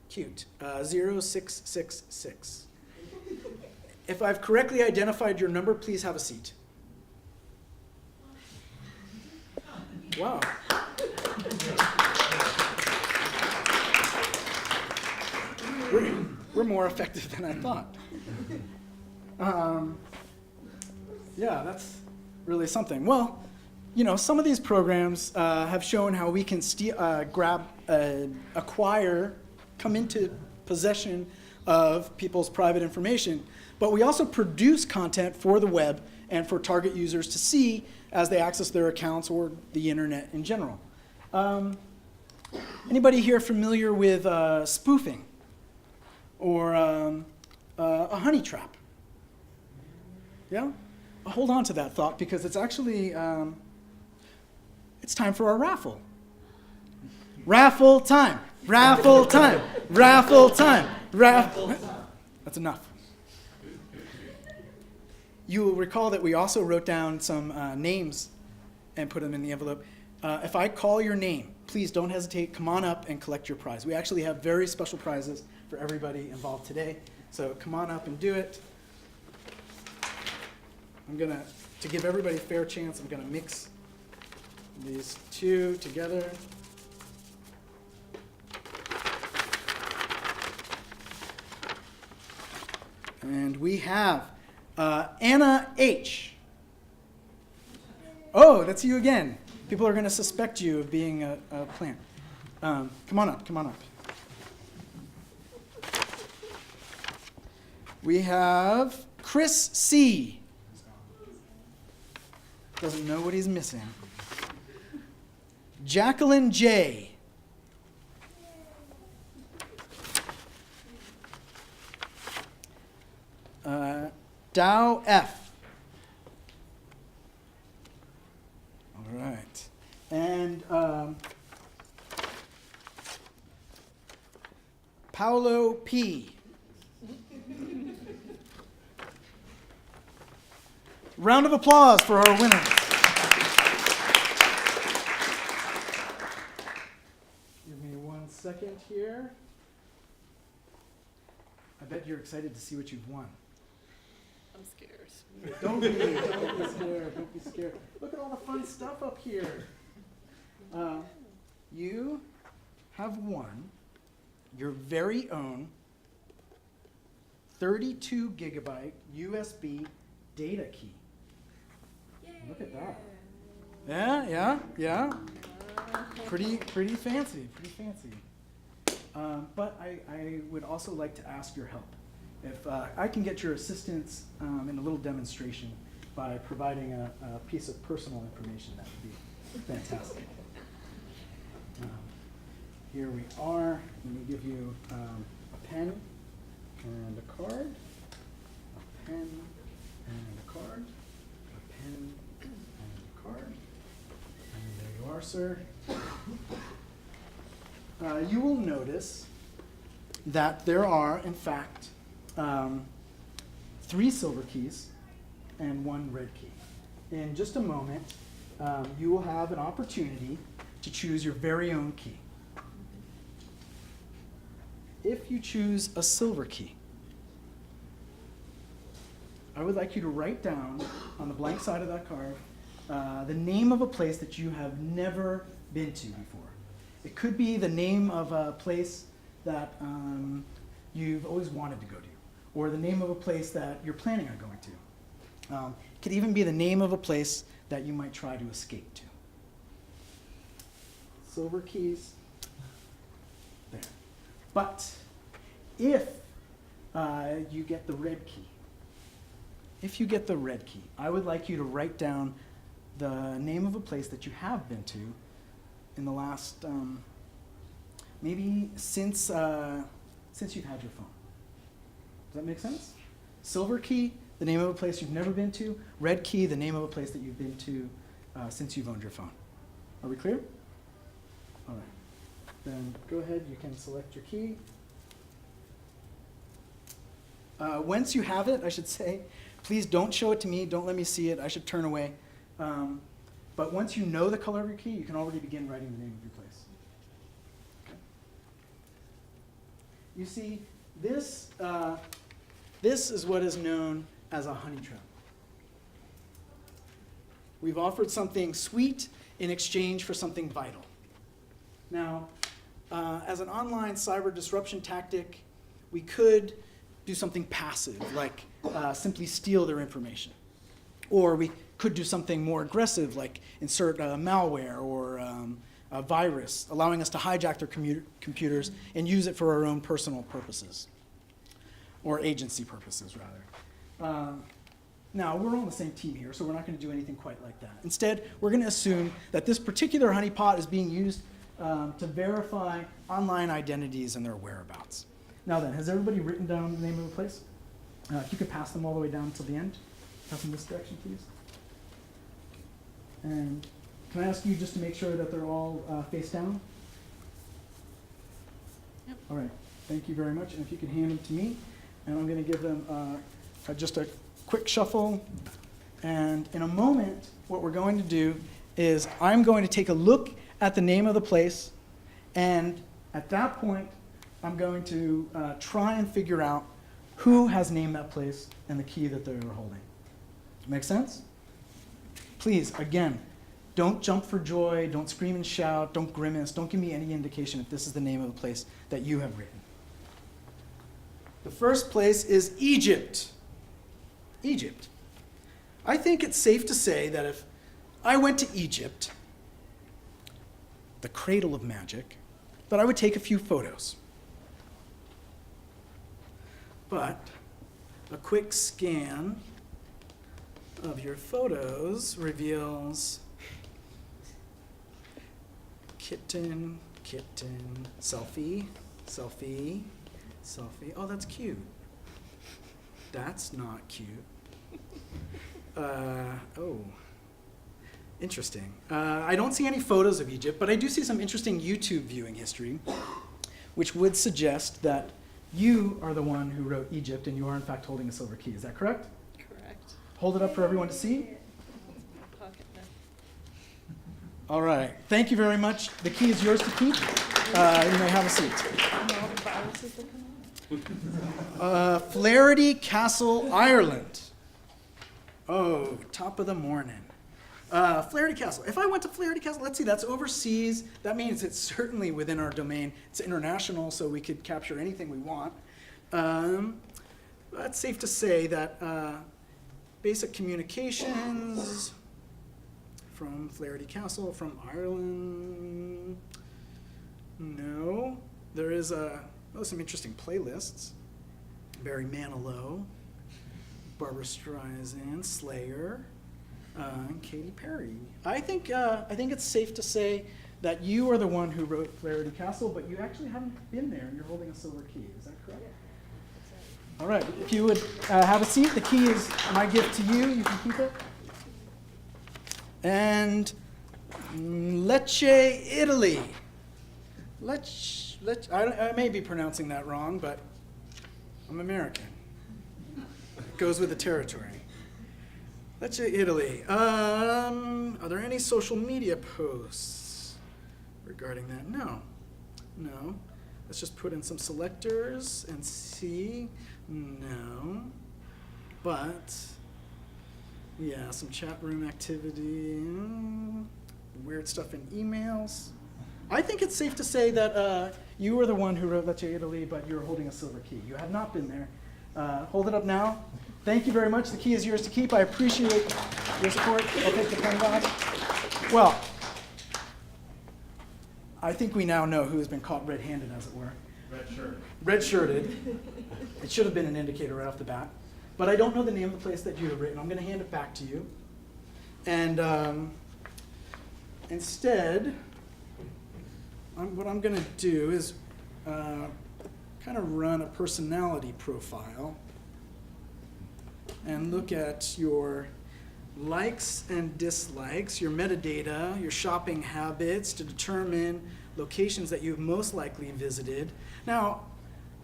cute 0666. If I've correctly identified your number, please have a seat. Wow. We're more effective than I thought. Yeah, that's really something. Well, you know, some of these programs have shown how we can acquire, come into possession of people's private information, but we also produce content for the web and for target users to see as they access their accounts or the internet in general. Anybody here familiar with spoofing or a honeytrap? Yeah? Hold on to that thought because it's actually, it's time for our raffle. Raffle time, raffle time, raffle time, raffle. That's enough. You will recall that we also wrote down some names and put them in the envelope. If I call your name, please don't hesitate. Come on up and collect your prize. We actually have very special prizes for everybody involved today. So come on up and do it. I'm going to give everybody a fair chance, I'm going to mix these two together. And we have Anna H. Oh, that's you again. People are going to suspect you of being a plant. Come on up, come on up. We have Chris C. Doesn't know what he's missing. Jacqueline J. Dow F. All right. And Paolo P. Round of applause for our winners. Give me 1 second here. I bet you're excited to see what you've won. I'm scared. Don't be scared. Don't be scared. Look at all the fun stuff up here. You have won your very own 32 gigabyte USB data key. Look at that. Yeah. Pretty fancy. But I would also like to ask your help. If I can get your assistance in a little demonstration by providing a piece of personal information, that would be fantastic. Here we are. Let me give you a pen and a card. A pen and a card. A pen and a card. And there you are, sir. You will notice that there are, in fact, 3 silver keys and 1 red key. In just a moment, you will have an opportunity to choose your very own key. If you choose a silver key, I would like you to write down on the blank side of that card the name of a place that you have never been to before. It could be the name of a place that you've always wanted to go to, or the name of a place that you're planning on going to. It could even be the name of a place that you might try to escape to. Silver keys. There. But if you get the red key, I would like you to write down the name of a place that you have been to in the last, maybe since you've had your phone. Does that make sense? Silver key, the name of a place you've never been to. Red key, the name of a place that you've been to since you've owned your phone. Are we clear? All right. Then go ahead, you can select your key. Once you have it, I should say, please don't show it to me, don't let me see it, I should turn away. But once you know the color of your key, you can already begin writing the name of your place. Okay. You see, this is what is known as a honey trap. We've offered something sweet in exchange for something vital. Now, as an online cyber disruption tactic, we could do something passive, like simply steal their information. Or we could do something more aggressive, like insert malware or a virus, allowing us to hijack their computers and use it for our own personal purposes, or agency purposes, rather. Now, we're on the same team here, so we're not going to do anything quite like that. Instead, we're going to assume that this particular honeypot is being used to verify online identities and their whereabouts. Now then, has everybody written down the name of the place? If you could pass them all the way down to the end. Pass them this direction, please. And can I ask you just to make sure that they're all face down? Yep. All right. Thank you very much. And if you could hand them to me, and I'm going to give them just a quick shuffle. And in a moment, what we're going to do is I'm going to take a look at the name of the place, and at that point, I'm going to try and figure out who has named that place and the key that they're holding. Make sense? Please, again, don't jump for joy, don't scream and shout, don't grimace, don't give me any indication if this is the name of the place that you have written. The first place is Egypt. Egypt. I think it's safe to say that if I went to Egypt, the cradle of magic, that I would take a few photos. But a quick scan of your photos reveals kitten, selfie, selfie, selfie. Oh, that's cute. That's not cute. Oh, interesting. I don't see any photos of Egypt, but I do see some interesting YouTube viewing history, which would suggest that you are the one who wrote Egypt, and you are in fact holding a silver key. Is that correct? Correct. Hold it up for everyone to see. Pocket now. All right. Thank you very much. The key is yours to keep. You may have a seat. Flaherty Castle, Ireland. Oh, top of the morning. Flaherty Castle. If I went to Flaherty Castle, let's see, that's overseas. That means it's certainly within our domain. It's international, so we could capture anything we want. It's safe to say that basic communications from Flaherty Castle, from Ireland. No. There is some interesting playlists. Barry Manilow, Barbara Streisand, Slayer, and Katy Perry. I think it's safe to say that you are the one who wrote Flaherty Castle, but you actually haven't been there, and you're holding a silver key. Is that correct? All right. If you would have a seat, the key is my gift to you. You can keep it. And Lecce, Italy. I may be pronouncing that wrong, but I'm American. It goes with the territory. Lecce, Italy. Are there any social media posts regarding that? No. Let's just put in some selectors and see. No. But, yeah, some chat room activity. Weird stuff in emails. I think it's safe to say that you were the one who wrote Lecce, Italy, but you're holding a silver key. You have not been there. Hold it up now. Thank you very much. The key is yours to keep. I appreciate your support. I'll take the pen back. Well, I think we now know who has been caught red-handed, as it were. Red-shirted. It should have been an indicator right off the bat. But I don't know the name of the place that you have written. I'm going to hand it back to you. And instead, what I'm going to do is kind of run a personality profile and look at your likes and dislikes, your metadata, your shopping habits to determine locations that you've most likely visited. Now,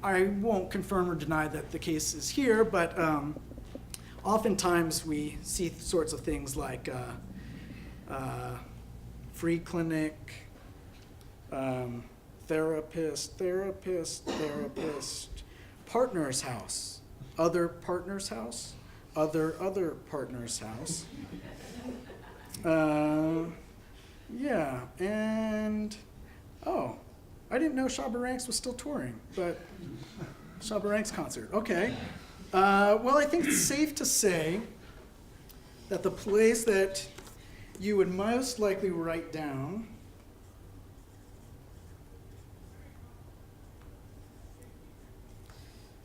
I won't confirm or deny that the case is here, but oftentimes we see sorts of things like free clinic, therapist, partner's house, other partner's house, other partner's house. Yeah, and, oh, I didn't know Shabba Ranks was still touring, but Shabba Ranks concert, okay. Well, I think it's safe to say that the place that you would most likely write down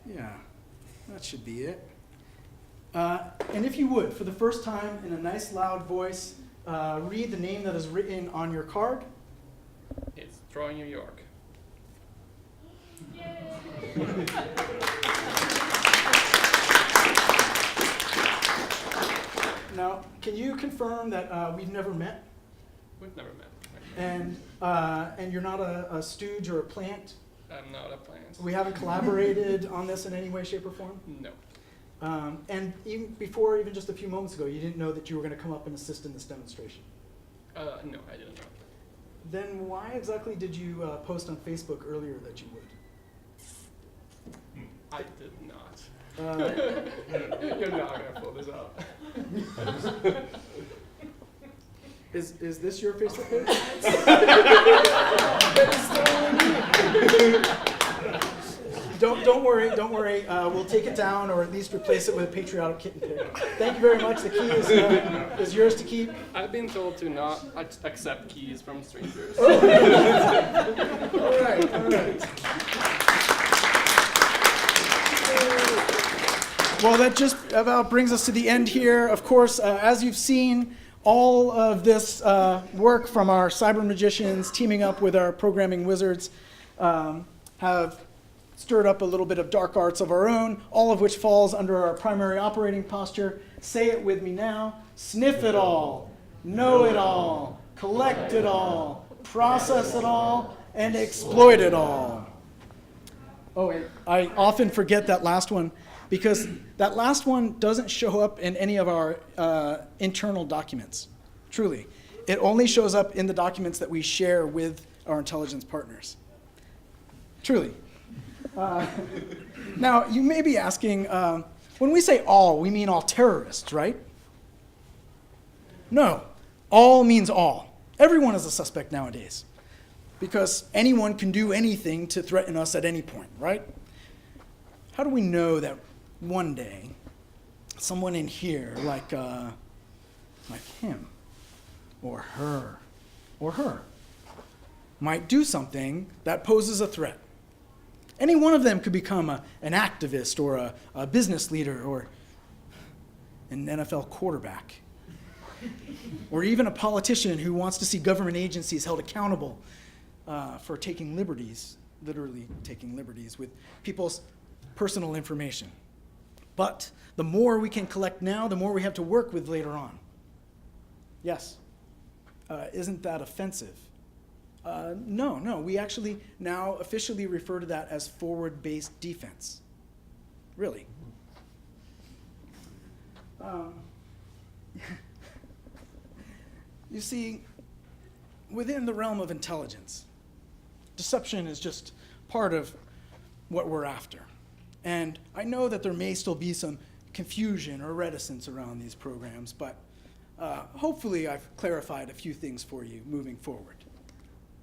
yeah, that should be it. And if you would, for the first time in a nice loud voice, read the name that is written on your card. It's Troy, New York. Now, can you confirm that we've never met? We've never met. And you're not a stooge or a plant? I'm not a plant. We haven't collaborated on this in any way, shape, or form? No. And even before, even just a few moments ago, you didn't know that you were going to come up and assist in this demonstration? No, I didn't know. Then why exactly did you post on Facebook earlier that you would? I did not. You're not going to pull this out. Is this your Facebook page? Don't worry. We'll take it down, or at least replace it with a patriotic kitten pic. Thank you very much. The key is yours to keep. I've been told to not accept keys from strangers. All right. Well, that just about brings us to the end here. Of course, as you've seen, all of this work from our cyber magicians teaming up with our programming wizards have stirred up a little bit of dark arts of our own, all of which falls under our primary operating posture. Say it with me now. Sniff it all, know it all, collect it all, process it all, and exploit it all. Oh, and I often forget that last one because that last one doesn't show up in any of our internal documents, truly. It only shows up in the documents that we share with our intelligence partners. Truly. Now, you may be asking, when we say all, we mean all terrorists, right? No, all means all. Everyone is a suspect nowadays because anyone can do anything to threaten us at any point, right? How do we know that one day someone in here, like him or her, might do something that poses a threat? Any one of them could become an activist or a business leader or an NFL quarterback or even a politician who wants to see government agencies held accountable for taking liberties, literally taking liberties with people's personal information. But the more we can collect now, the more we have to work with later on. Yes. Isn't that offensive? No. We actually now officially refer to that as forward-based defense. Really. You see, within the realm of intelligence, deception is just part of what we're after. And I know that there may still be some confusion or reticence around these programs, but hopefully I've clarified a few things for you moving forward.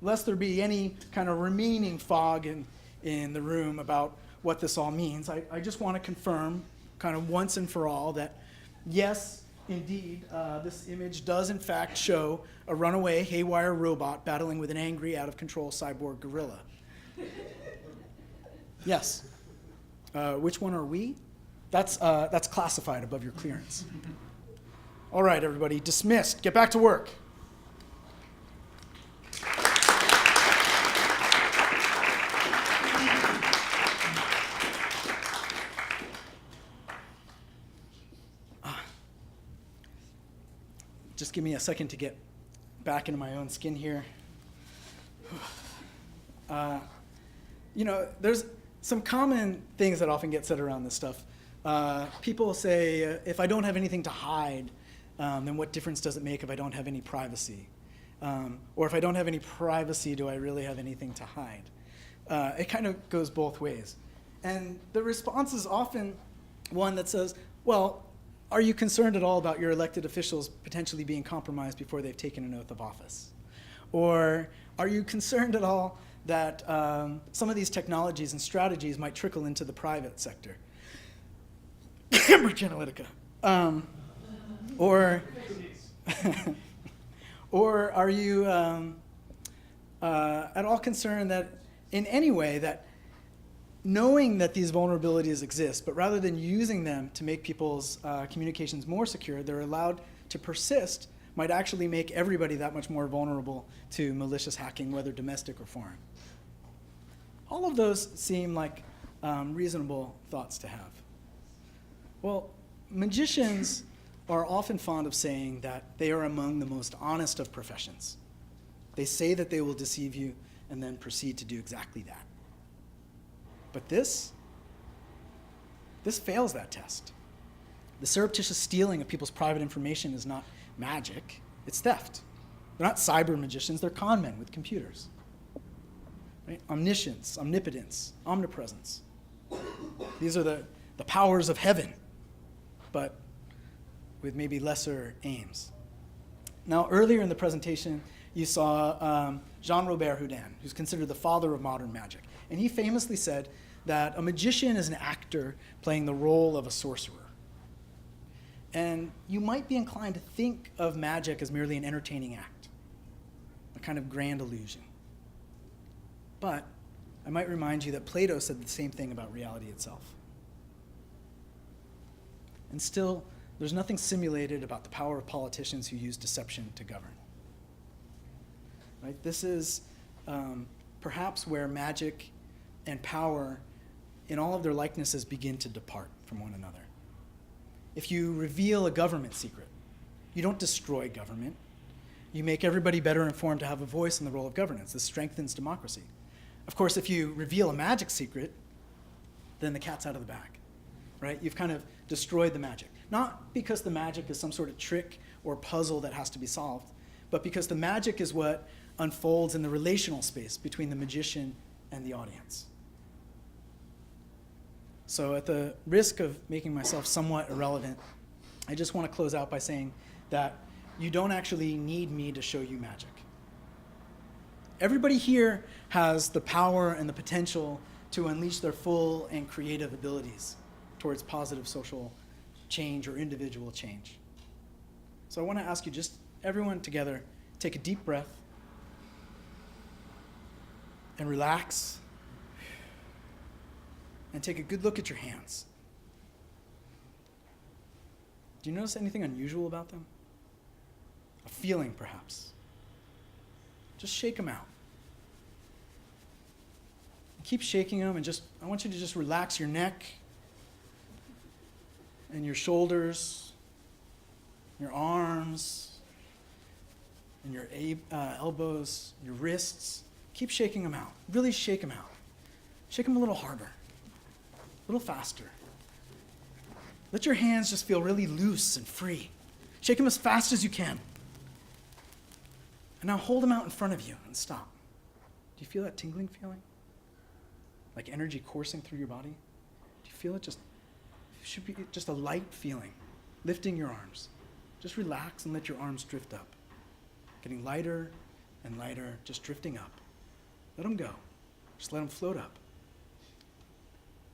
Lest there be any kind of remaining fog in the room about what this all means, I just want to confirm kind of once and for all that yes, indeed, this image does in fact show a runaway, haywire robot battling with an angry, out-of-control cyborg gorilla. Yes. Which one are we? That's classified above your clearance. All right, everybody, dismissed. Get back to work. Just give me a second to get back into my own skin here. There's some common things that often get said around this stuff. People say, if I don't have anything to hide, then what difference does it make if I don't have any privacy? Or if I don't have any privacy, do I really have anything to hide? It kind of goes both ways. And the response is often one that says, well, are you concerned at all about your elected officials potentially being compromised before they've taken an oath of office? Or are you concerned at all that some of these technologies and strategies might trickle into the private sector? Cambridge Analytica. Or are you at all concerned that in any way that knowing that these vulnerabilities exist, but rather than using them to make people's communications more secure, they're allowed to persist, might actually make everybody that much more vulnerable to malicious hacking, whether domestic or foreign? All of those seem like reasonable thoughts to have. Well, magicians are often fond of saying that they are among the most honest of professions. They say that they will deceive you and then proceed to do exactly that. But this fails that test. The surreptitious stealing of people's private information is not magic, it's theft. They're not cyber magicians, they're con men with computers. Right? Omniscience, omnipotence, omnipresence. These are the powers of heaven, but with maybe lesser aims. Now, earlier in the presentation, you saw Jean-Robert Houdin, who's considered the father of modern magic. And he famously said that a magician is an actor playing the role of a sorcerer. And you might be inclined to think of magic as merely an entertaining act, a kind of grand illusion. But I might remind you that Plato said the same thing about reality itself. And still, there's nothing simulated about the power of politicians who use deception to govern. Right? This is perhaps where magic and power in all of their likenesses begin to depart from one another. If you reveal a government secret, you don't destroy government. You make everybody better informed to have a voice in the role of governance. This strengthens democracy. Of course, if you reveal a magic secret, then the cat's out of the bag, right? You've kind of destroyed the magic. Not because the magic is some sort of trick or puzzle that has to be solved, but because the magic is what unfolds in the relational space between the magician and the audience. So at the risk of making myself somewhat irrelevant, I just want to close out by saying that you don't actually need me to show you magic. Everybody here has the power and the potential to unleash their full and creative abilities towards positive social change or individual change. So I want to ask you, just everyone together, take a deep breath and relax and take a good look at your hands. Do you notice anything unusual about them? A feeling, perhaps. Just shake them out. Keep shaking them, and I want you to just relax your neck and your shoulders, your arms, and your elbows, your wrists. Keep shaking them out. Really shake them out. Shake them a little harder, a little faster. Let your hands just feel really loose and free. Shake them as fast as you can. And now hold them out in front of you and stop. Do you feel that tingling feeling? Like energy coursing through your body? Do you feel it? It should be just a light feeling, lifting your arms. Just relax and let your arms drift up. Getting lighter and lighter, just drifting up. Let them go. Just let them float up.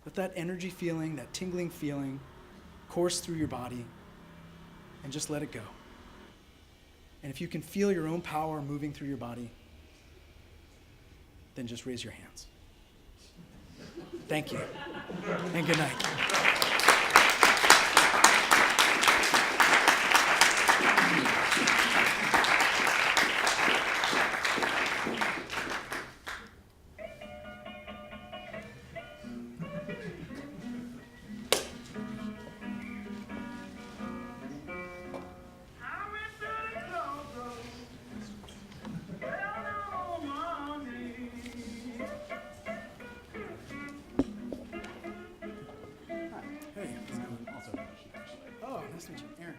Let that energy feeling, that tingling feeling, course through your body, and just let it go. And if you can feel your own power moving through your body, then just raise your hands. Thank you, and good night. Hey. Oh, nice to meet you, Aaron.